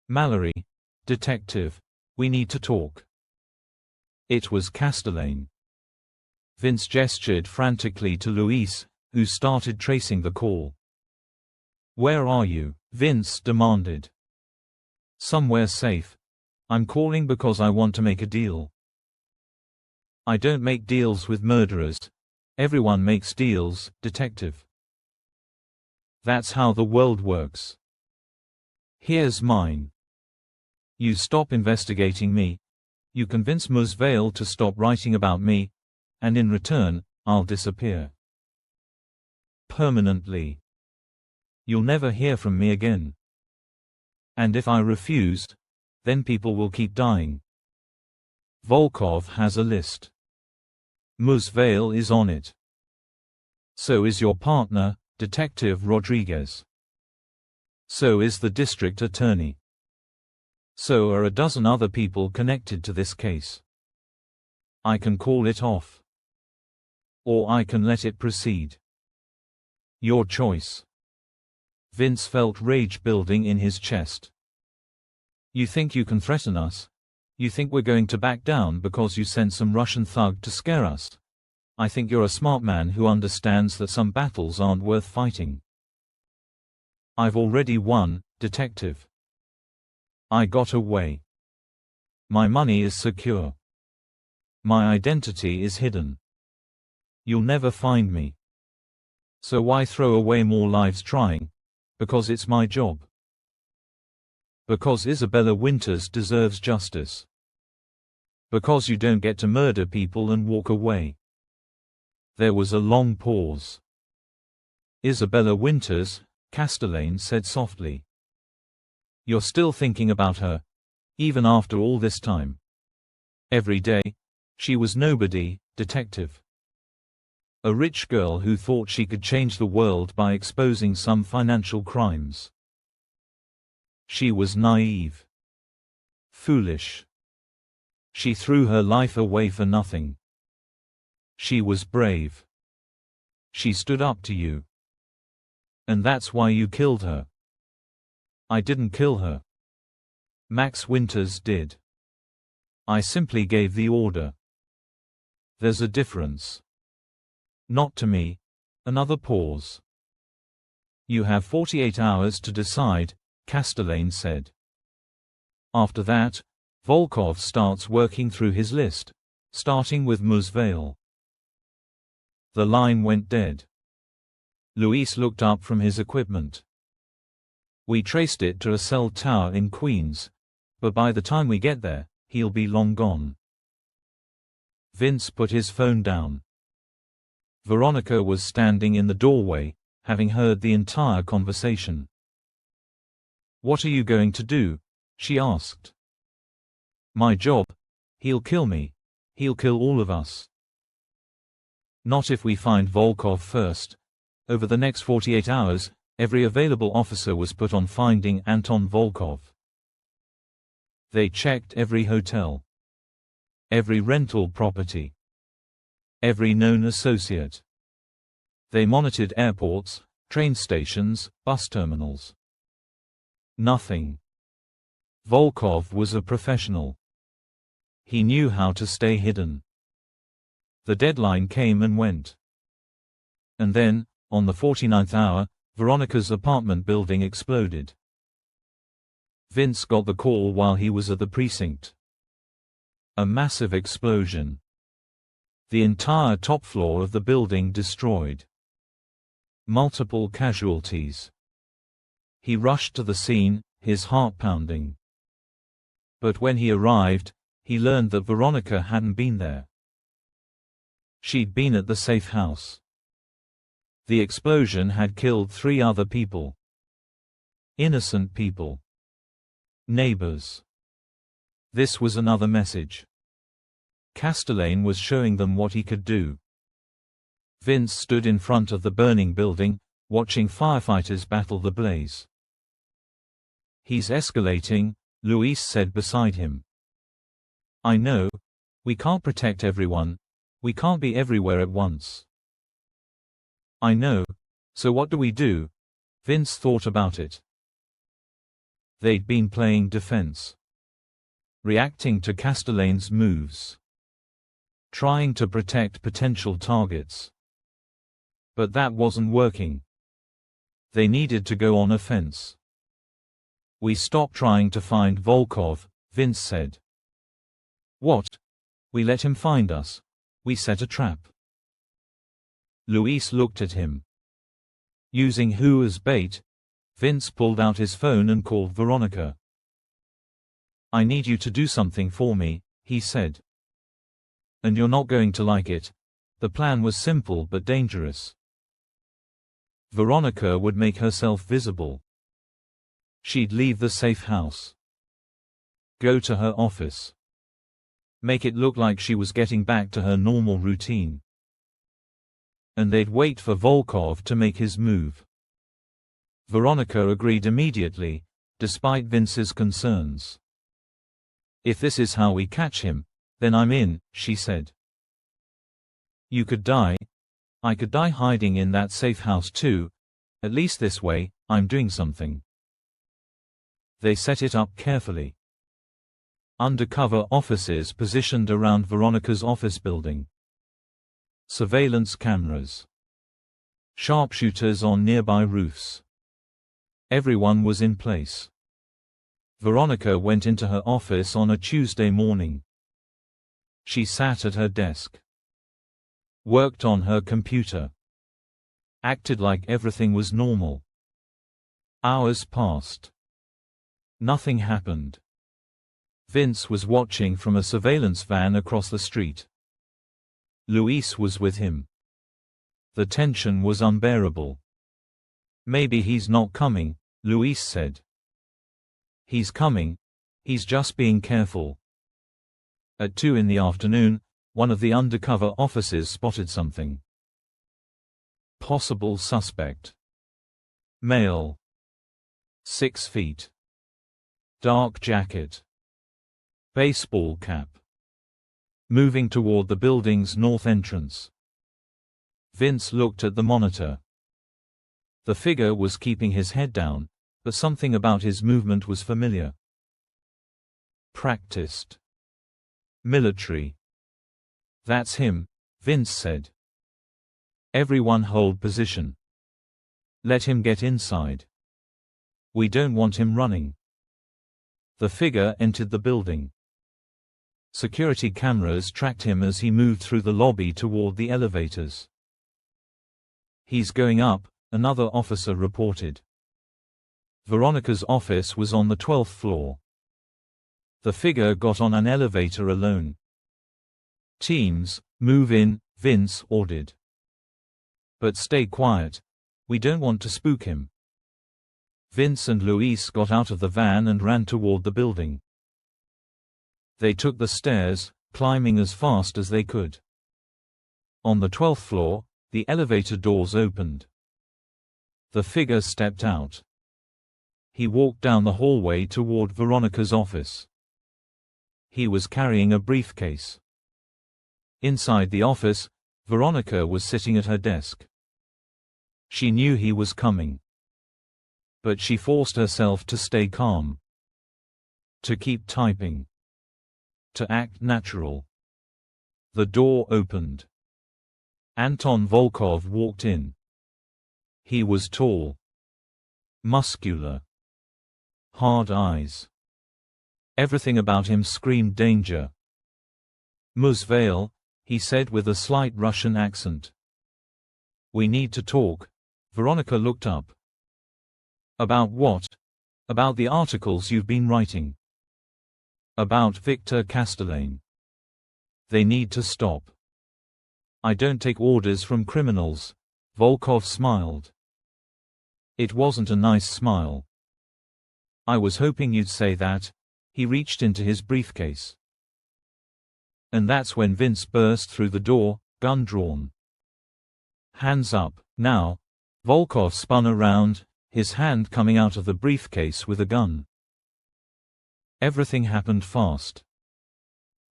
"Mallerie, detective, we need to talk." It was Castellane. Vince gestured frantically to Luis, who started tracing the call. "Where are you?" Vince demanded. "Somewhere safe. I'm calling because I want to make a deal." "I don't make deals with murderers. Everyone makes deals, detective. That's how the world works. Here's mine. You stop investigating me, you convince Ms. Vale to stop writing about me, and in return, I'll disappear. Permanently. You'll never hear from me again. And if I refuse, then people will keep dying. Volkov has a list. Ms. Vale is on it. So is your partner, Detective Rodriguez. So is the district attorney. So are a dozen other people connected to this case. I can call it off. Or I can let it proceed. Your choice." Vince felt rage building in his chest. You think you can threaten us? You think we're going to back down because you sent some Russian thug to scare us? I think you're a smart man who understands that some battles aren't worth fighting. I've already won, detective. I got away. My money is secure. My identity is hidden. You'll never find me. So why throw away more lives trying? Because it's my job. Because Isabella Winters deserves justice. Because you don't get to murder people and walk away. There was a long pause. Isabella Winters, Castellane said softly. You're still thinking about her, even after all this time. Every day. She was nobody, detective. A rich girl who thought she could change the world by exposing some financial crimes. She was naive. Foolish. She threw her life away for nothing. She was brave. She stood up to you. And that's why you killed her. I didn't kill her. Max Winters did. I simply gave the order. There's a difference. Not to me. Another pause. You have 48 hours to decide, Castellane said. After that, Volkov starts working through his list, starting with Vale. The line went dead. Luis looked up from his equipment. We traced it to a cell tower in Queens, but by the time we get there, he'll be long gone. Vince put his phone down. Veronica was standing in the doorway, having heard the entire conversation. What are you going to do? She asked. My job. He'll kill me. He'll kill all of us. Not if we find Volkov first. Over the next 48 hours, every available officer was put on finding Anton Volkov. They checked every hotel, every rental property, every known associate. They monitored airports, train stations, bus terminals. Nothing. Volkov was a professional. He knew how to stay hidden. The deadline came and went. And then, on the 49th hour, Veronica's apartment building exploded. Vince got the call while he was at the precinct. A massive explosion. The entire top floor of the building destroyed. Multiple casualties. He rushed to the scene, his heart pounding. But when he arrived, he learned that Veronica hadn't been there. She'd been at the safe house. The explosion had killed 3 other people. Innocent people. Neighbors. This was another message. Castellane was showing them what he could do. Vince stood in front of the burning building, watching firefighters battle the blaze. He's escalating, Luis said beside him. I know. We can't protect everyone. We can't be everywhere at once. I know. So what do we do? Vince thought about it. They'd been playing defense. Reacting to Castellane's moves. Trying to protect potential targets. But that wasn't working. They needed to go on offense. We stopped trying to find Volkov, Vince said. What? We let him find us. We set a trap. Luis looked at him. Using who as bait, Vince pulled out his phone and called Veronica. I need you to do something for me, he said. And you're not going to like it. The plan was simple but dangerous. Veronica would make herself visible. She'd leave the safe house. Go to her office. Make it look like she was getting back to her normal routine. And they'd wait for Volkov to make his move. Veronica agreed immediately, despite Vince's concerns. If this is how we catch him, then I'm in, she said. You could die. I could die hiding in that safe house too. At least this way, I'm doing something. They set it up carefully. Undercover offices positioned around Veronica's office building. Surveillance cameras. Sharpshooters on nearby roofs. Everyone was in place. Veronica went into her office on a Tuesday morning. She sat at her desk. Worked on her computer. Acted like everything was normal. Hours passed. Nothing happened. Vince was watching from a surveillance van across the street. Luis was with him. The tension was unbearable. "Maybe he's not coming," Luis said. "He's coming. He's just being careful." At 2 in the afternoon, one of the undercover officers spotted something. Possible suspect. Male. 6 feet. Dark jacket. Baseball cap. Moving toward the building's north entrance. Vince looked at the monitor. The figure was keeping his head down, but something about his movement was familiar. Practiced. Military. "That's him," Vince said. "Everyone hold position. Let him get inside. We don't want him running." The figure entered the building. Security cameras tracked him as he moved through the lobby toward the elevators. "He's going up," another officer reported. Veronica's office was on the 12th floor. The figure got on an elevator alone. "Teams, move in," Vince ordered. "But stay quiet. We don't want to spook him." Vince and Luis got out of the van and ran toward the building. They took the stairs, climbing as fast as they could. On the 12th floor, the elevator doors opened. The figure stepped out. He walked down the hallway toward Veronica's office. He was carrying a briefcase. Inside the office, Veronica was sitting at her desk. She knew he was coming. But she forced herself to stay calm. To keep typing. To act natural. The door opened. Anton Volkov walked in. He was tall. Muscular. Hard eyes. Everything about him screamed danger. "Ms. Vale," he said with a slight Russian accent. "We need to talk." Veronica looked up. "About what?" "About the articles you've been writing. About Victor Castellane. They need to stop." "I don't take orders from criminals." Volkov smiled. It wasn't a nice smile. "I was hoping you'd say that." He reached into his briefcase. And that's when Vince burst through the door, gun drawn. "Hands up, now." Volkov spun around, his hand coming out of the briefcase with a gun. Everything happened fast.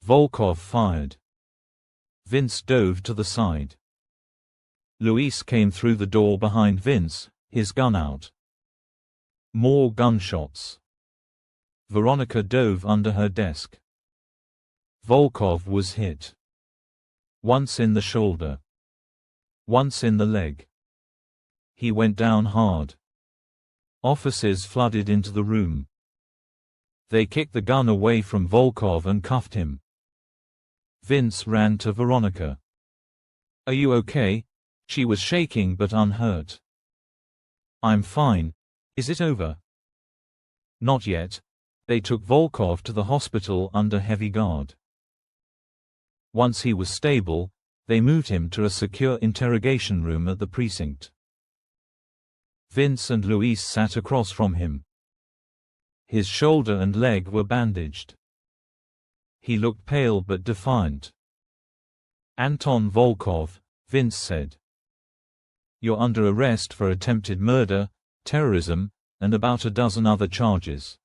Volkov fired. Vince dove to the side. Luis came through the door behind Vince, his gun out. More gunshots. Veronica dove under her desk. Volkov was hit. Once in the shoulder. Once in the leg. He went down hard. Officers flooded into the room. They kicked the gun away from Volkov and cuffed him. Vince ran to Veronica. "Are you okay?" She was shaking but unhurt. "I'm fine. Is it over?" "Not yet. They took Volkov to the hospital under heavy guard. Once he was stable, they moved him to a secure interrogation room at the precinct." Vince and Luis sat across from him. His shoulder and leg were bandaged. He looked pale but defiant. "Anton Volkov," Vince said. "You're under arrest for attempted murder, terrorism, and about a dozen other charges.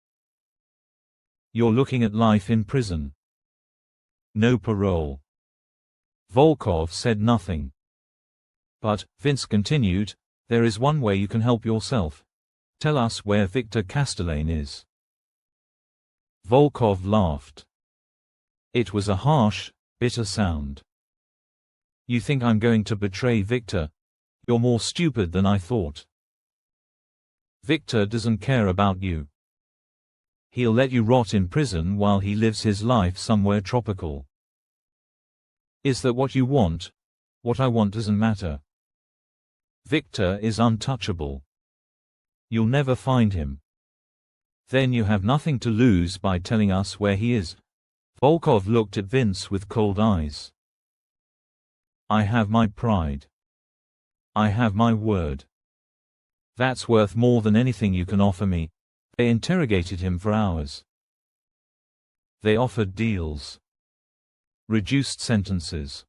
You're looking at life in prison. No parole." Volkov said nothing. "But," Vince continued, "there is one way you can help yourself. Tell us where Victor Castellane is." Volkov laughed. It was a harsh, bitter sound. You think I'm going to betray Victor? You're more stupid than I thought. Victor doesn't care about you. He'll let you rot in prison while he lives his life somewhere tropical. Is that what you want? What I want doesn't matter. Victor is untouchable. You'll never find him. Then you have nothing to lose by telling us where he is. Volkov looked at Vince with cold eyes. I have my pride. I have my word. That's worth more than anything you can offer me. They interrogated him for hours. They offered deals. Reduced sentences.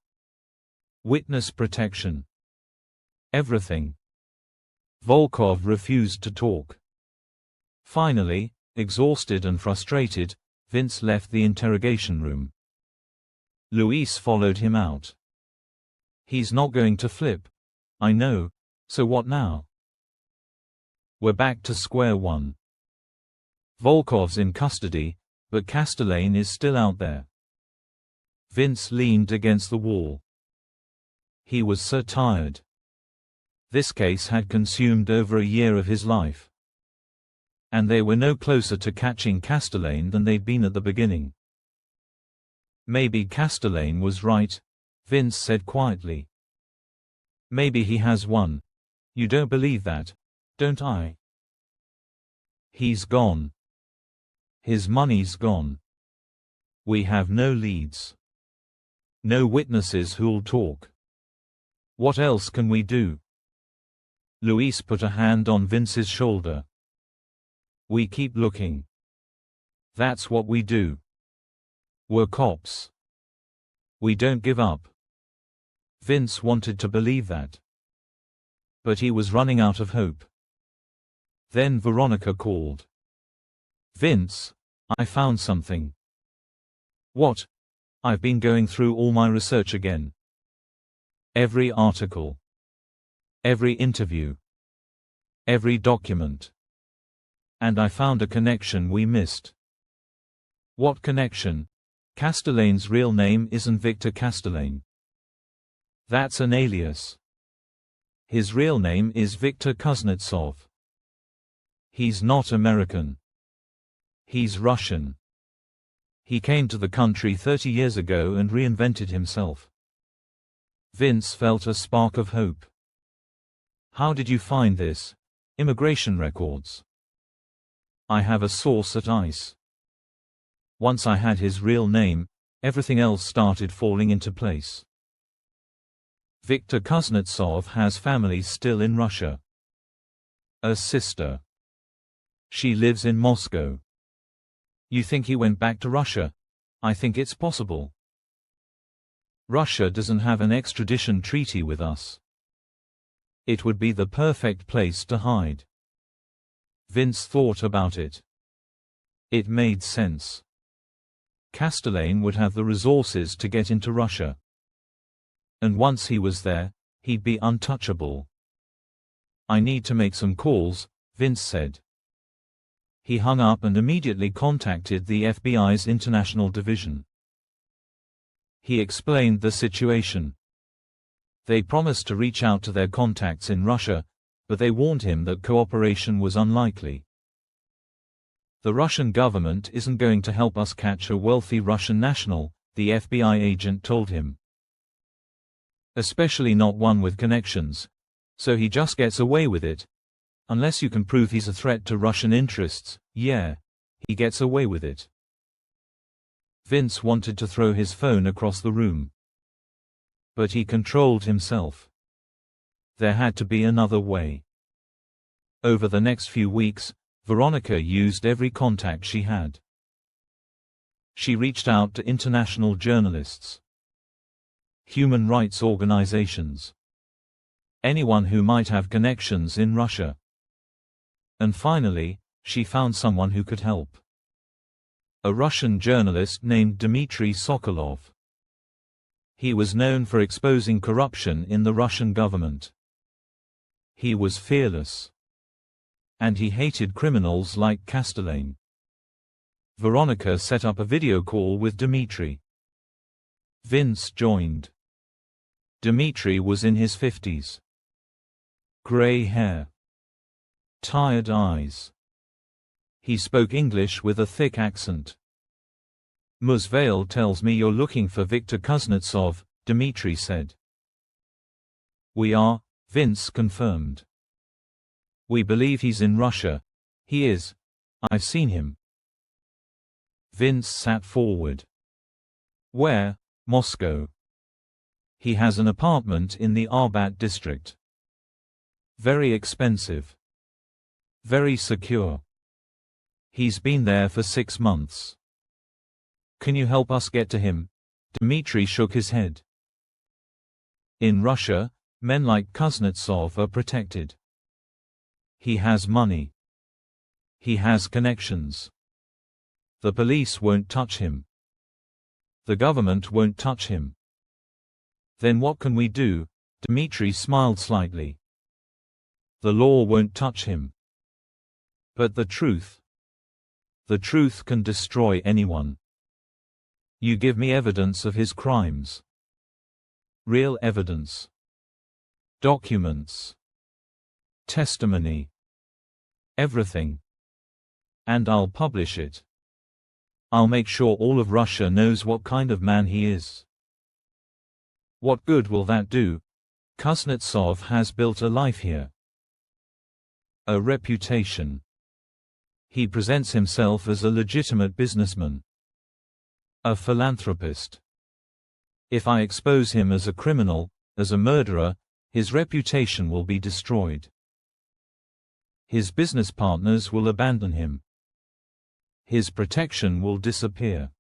Witness protection. Everything. Volkov refused to talk. Finally, exhausted and frustrated, Vince left the interrogation room. Luis followed him out. He's not going to flip. I know, so what now? We're back to square one. Volkov's in custody, but Castellane is still out there. Vince leaned against the wall. He was so tired. This case had consumed over a year of his life. And they were no closer to catching Castellane than they'd been at the beginning. Maybe Castellane was right, Vince said quietly. Maybe he has won. You don't believe that, don't I? He's gone. His money's gone. We have no leads. No witnesses who'll talk. What else can we do? Luis put a hand on Vince's shoulder. We keep looking. That's what we do. We're cops. We don't give up. Vince wanted to believe that. But he was running out of hope. Then Veronica called. Vince, I found something. What? I've been going through all my research again. Every article. Every interview. Every document. And I found a connection we missed. What connection? Castellane's real name isn't Victor Castellane. That's an alias. His real name is Viktor Kuznetsov. He's not American. He's Russian. He came to the country 30 years ago and reinvented himself. Vince felt a spark of hope. How did you find this? Immigration records. I have a source at ICE. Once I had his real name, everything else started falling into place. Viktor Kuznetsov has family still in Russia. A sister. She lives in Moscow. You think he went back to Russia? I think it's possible. Russia doesn't have an extradition treaty with us. It would be the perfect place to hide. Vince thought about it. It made sense. Castellane would have the resources to get into Russia. And once he was there, he'd be untouchable. I need to make some calls, Vince said. He hung up and immediately contacted the FBI's International Division. He explained the situation. They promised to reach out to their contacts in Russia, but they warned him that cooperation was unlikely. The Russian government isn't going to help us catch a wealthy Russian national, the FBI agent told him. Especially not one with connections. So he just gets away with it. Unless you can prove he's a threat to Russian interests, yeah, he gets away with it. Vince wanted to throw his phone across the room. But he controlled himself. There had to be another way. Over the next few weeks, Veronica used every contact she had. She reached out to international journalists, human rights organizations, anyone who might have connections in Russia. And finally, she found someone who could help. A Russian journalist named Dmitry Sokolov. He was known for exposing corruption in the Russian government. He was fearless. And he hated criminals like Castellane. Veronica set up a video call with Dmitry. Vince joined. Dmitri was in his 50s. Grey hair. Tired eyes. He spoke English with a thick accent. Ms. Vale tells me you're looking for Viktor Kuznetsov, Dmitri said. We are, Vince confirmed. We believe he's in Russia. He is. I've seen him. Vince sat forward. Where? Moscow. He has an apartment in the Arbat district. Very expensive. Very secure. He's been there for 6 months. Can you help us get to him? Dmitri shook his head. In Russia, men like Kuznetsov are protected. He has money. He has connections. The police won't touch him. The government won't touch him. Then what can we do? Dmitri smiled slightly. The law won't touch him. But the truth can destroy anyone. You give me evidence of his crimes. Real evidence. Documents. Testimony. Everything. And I'll publish it. I'll make sure all of Russia knows what kind of man he is. What good will that do? Kuznetsov has built a life here. A reputation. He presents himself as a legitimate businessman. A philanthropist. If I expose him as a criminal, as a murderer, his reputation will be destroyed. His business partners will abandon him. His protection will disappear.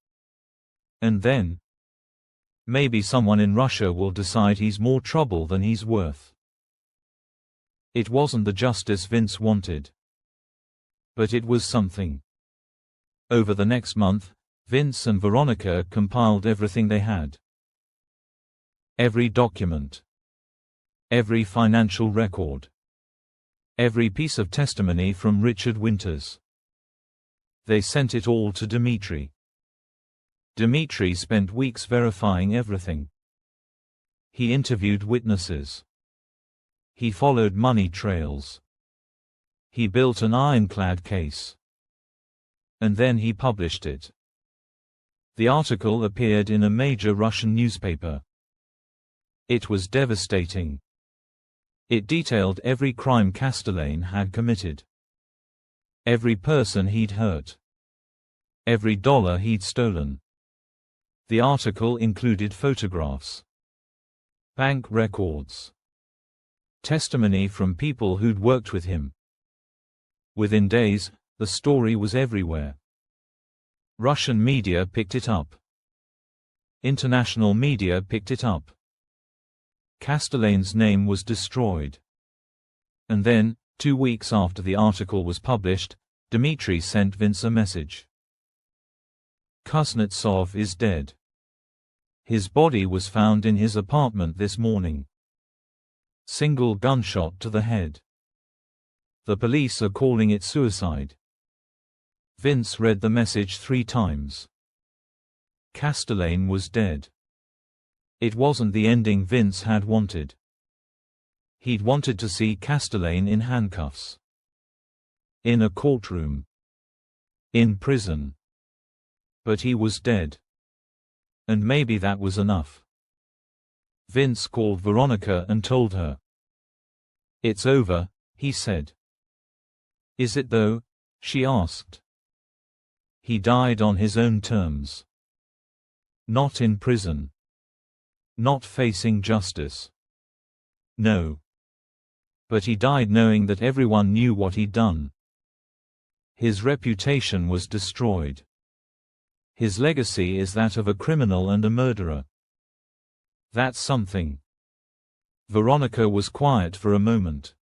And then, maybe someone in Russia will decide he's more trouble than he's worth. It wasn't the justice Vince wanted. But it was something. Over the next month, Vince and Veronica compiled everything they had. Every document. Every financial record. Every piece of testimony from Richard Winters. They sent it all to Dmitri. Dmitri spent weeks verifying everything. He interviewed witnesses. He followed money trails. He built an ironclad case. And then he published it. The article appeared in a major Russian newspaper. It was devastating. It detailed every crime Castellane had committed. Every person he'd hurt. Every dollar he'd stolen. The article included photographs. Bank records. Testimony from people who'd worked with him. Within days, the story was everywhere. Russian media picked it up. International media picked it up. Castellane's name was destroyed. And then, 2 weeks after the article was published, Dmitri sent Vince a message. Kuznetsov is dead. His body was found in his apartment this morning. Single gunshot to the head. The police are calling it suicide. Vince read the message 3 times. Castellane was dead. It wasn't the ending Vince had wanted. He'd wanted to see Castellane in handcuffs. In a courtroom. In prison. But he was dead. And maybe that was enough. Vince called Veronica and told her. It's over, he said. Is it though? She asked. He died on his own terms. Not in prison. Not facing justice. No. But he died knowing that everyone knew what he'd done. His reputation was destroyed. His legacy is that of a criminal and a murderer. That's something. Veronica was quiet for a moment.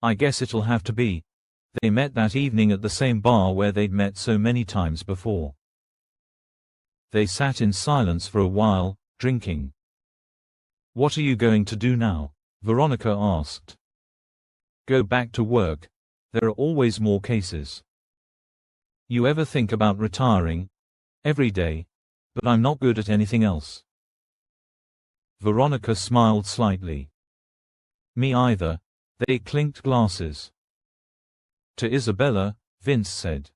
I guess it'll have to be. They met that evening at the same bar where they'd met so many times before. They sat in silence for a while, drinking. What are you going to do now? Veronica asked. Go back to work. There are always more cases. You ever think about retiring? Every day. But I'm not good at anything else. Veronica smiled slightly. Me either. They clinked glasses. To Isabella, Vince said.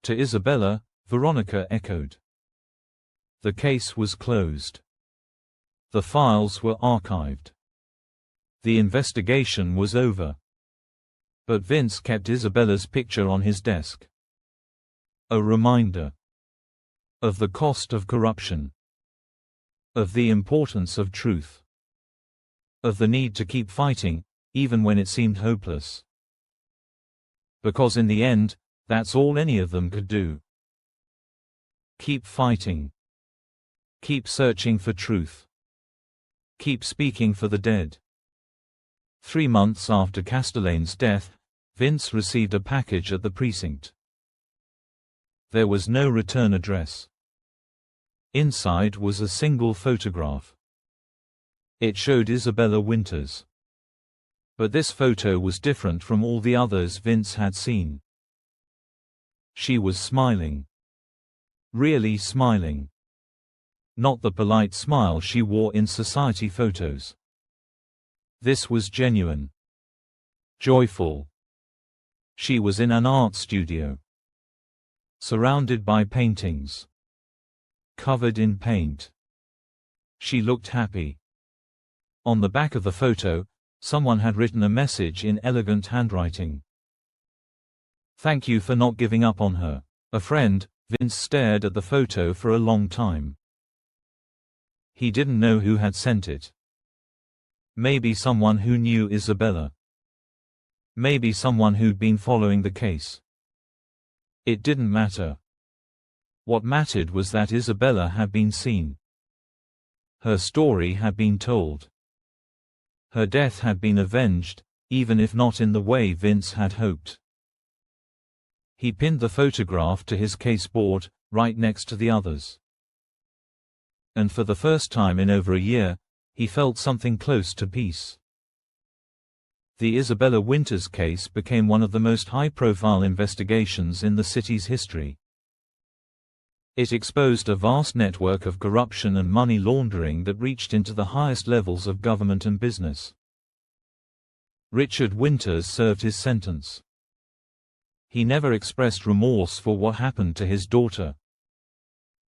To Isabella, Veronica echoed. The case was closed. The files were archived. The investigation was over. But Vince kept Isabella's picture on his desk. A reminder of the cost of corruption, of the importance of truth, of the need to keep fighting, even when it seemed hopeless. Because in the end, that's all any of them could do. Keep fighting. Keep searching for truth. Keep speaking for the dead. 3 months after Castellane's death, Vince received a package at the precinct. There was no return address. Inside was a single photograph. It showed Isabella Winters. But this photo was different from all the others Vince had seen. She was smiling. Really smiling. Not the polite smile she wore in society photos. This was genuine. Joyful. She was in an art studio. Surrounded by paintings. Covered in paint. She looked happy. On the back of the photo, someone had written a message in elegant handwriting. Thank you for not giving up on her. A friend. Vince stared at the photo for a long time. He didn't know who had sent it. Maybe someone who knew Isabella. Maybe someone who'd been following the case. It didn't matter. What mattered was that Isabella had been seen. Her story had been told. Her death had been avenged, even if not in the way Vince had hoped. He pinned the photograph to his caseboard, right next to the others. And for the first time in over a year, he felt something close to peace. The Isabella Winters case became one of the most high-profile investigations in the city's history. It exposed a vast network of corruption and money laundering that reached into the highest levels of government and business. Richard Winters served his sentence. He never expressed remorse for what happened to his daughter.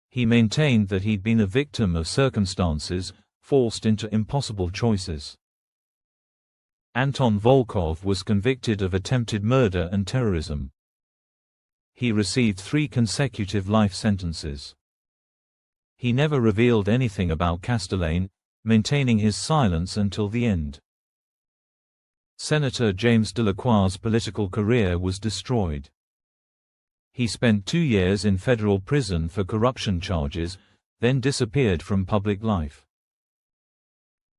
He maintained that he'd been a victim of circumstances, forced into impossible choices. Anton Volkov was convicted of attempted murder and terrorism. He received 3 consecutive life sentences. He never revealed anything about Castellane, maintaining his silence until the end. Senator James Delacroix's political career was destroyed. He spent 2 years in federal prison for corruption charges, then disappeared from public life.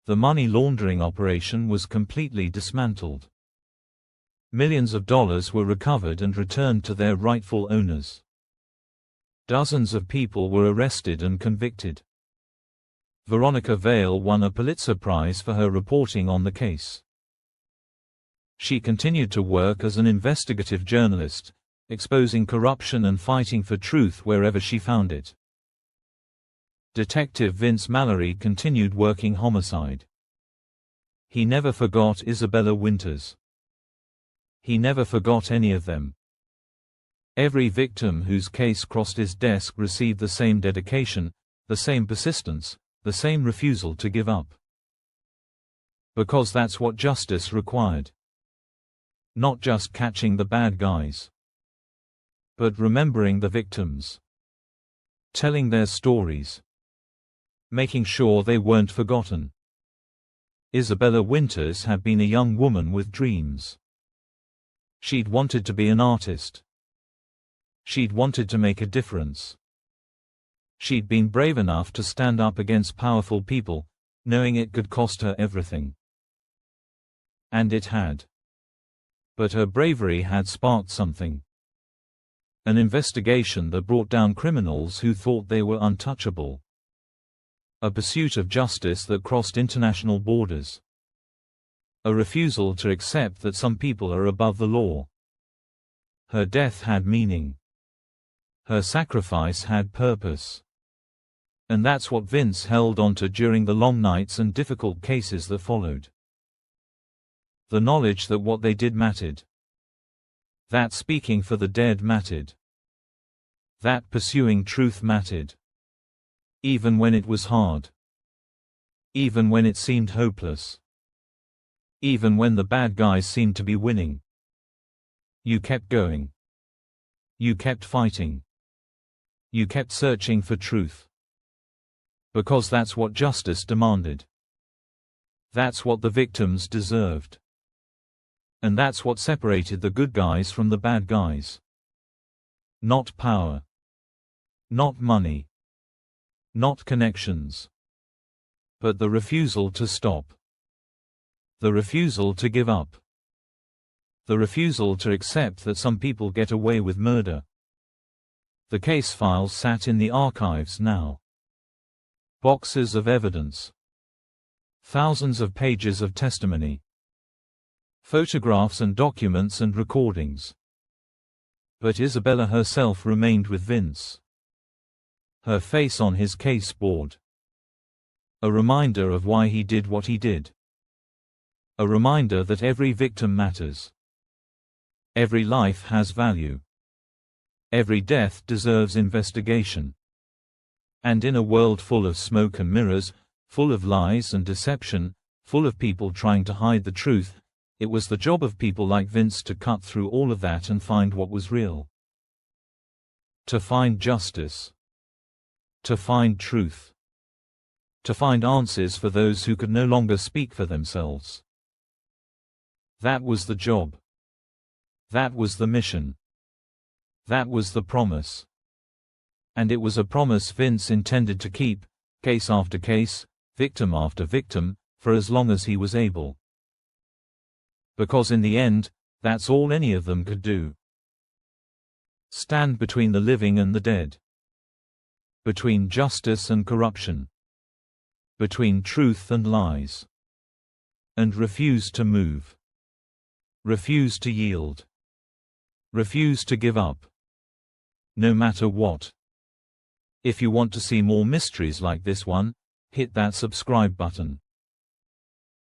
The money laundering operation was completely dismantled. Millions of dollars were recovered and returned to their rightful owners. Dozens of people were arrested and convicted. Veronica Vale won a Pulitzer Prize for her reporting on the case. She continued to work as an investigative journalist, exposing corruption and fighting for truth wherever she found it. Detective Vince Mallory continued working homicide. He never forgot Isabella Winters. He never forgot any of them. Every victim whose case crossed his desk received the same dedication, the same persistence, the same refusal to give up. Because that's what justice required. Not just catching the bad guys, but remembering the victims. Telling their stories. Making sure they weren't forgotten. Isabella Winters had been a young woman with dreams. She'd wanted to be an artist. She'd wanted to make a difference. She'd been brave enough to stand up against powerful people, knowing it could cost her everything. And it had. But her bravery had sparked something. An investigation that brought down criminals who thought they were untouchable. A pursuit of justice that crossed international borders. A refusal to accept that some people are above the law. Her death had meaning. Her sacrifice had purpose. And that's what Vince held onto during the long nights and difficult cases that followed. The knowledge that what they did mattered. That speaking for the dead mattered. That pursuing truth mattered. Even when it was hard. Even when it seemed hopeless. Even when the bad guys seemed to be winning. You kept going. You kept fighting. You kept searching for truth. Because that's what justice demanded. That's what the victims deserved. And that's what separated the good guys from the bad guys. Not power. Not money. Not connections. But the refusal to stop. The refusal to give up. The refusal to accept that some people get away with murder. The case files sat in the archives now. Boxes of evidence. Thousands of pages of testimony. Photographs and documents and recordings. But Isabella herself remained with Vince. Her face on his case board. A reminder of why he did what he did. A reminder that every victim matters. Every life has value. Every death deserves investigation. And in a world full of smoke and mirrors, full of lies and deception, full of people trying to hide the truth, it was the job of people like Vince to cut through all of that and find what was real. To find justice. To find truth. To find answers for those who could no longer speak for themselves. That was the job. That was the mission. That was the promise. And it was a promise Vince intended to keep, case after case, victim after victim, for as long as he was able. Because in the end, that's all any of them could do. Stand between the living and the dead. Between justice and corruption. Between truth and lies. And refuse to move. Refuse to yield. Refuse to give up. No matter what. If you want to see more mysteries like this one, hit that subscribe button.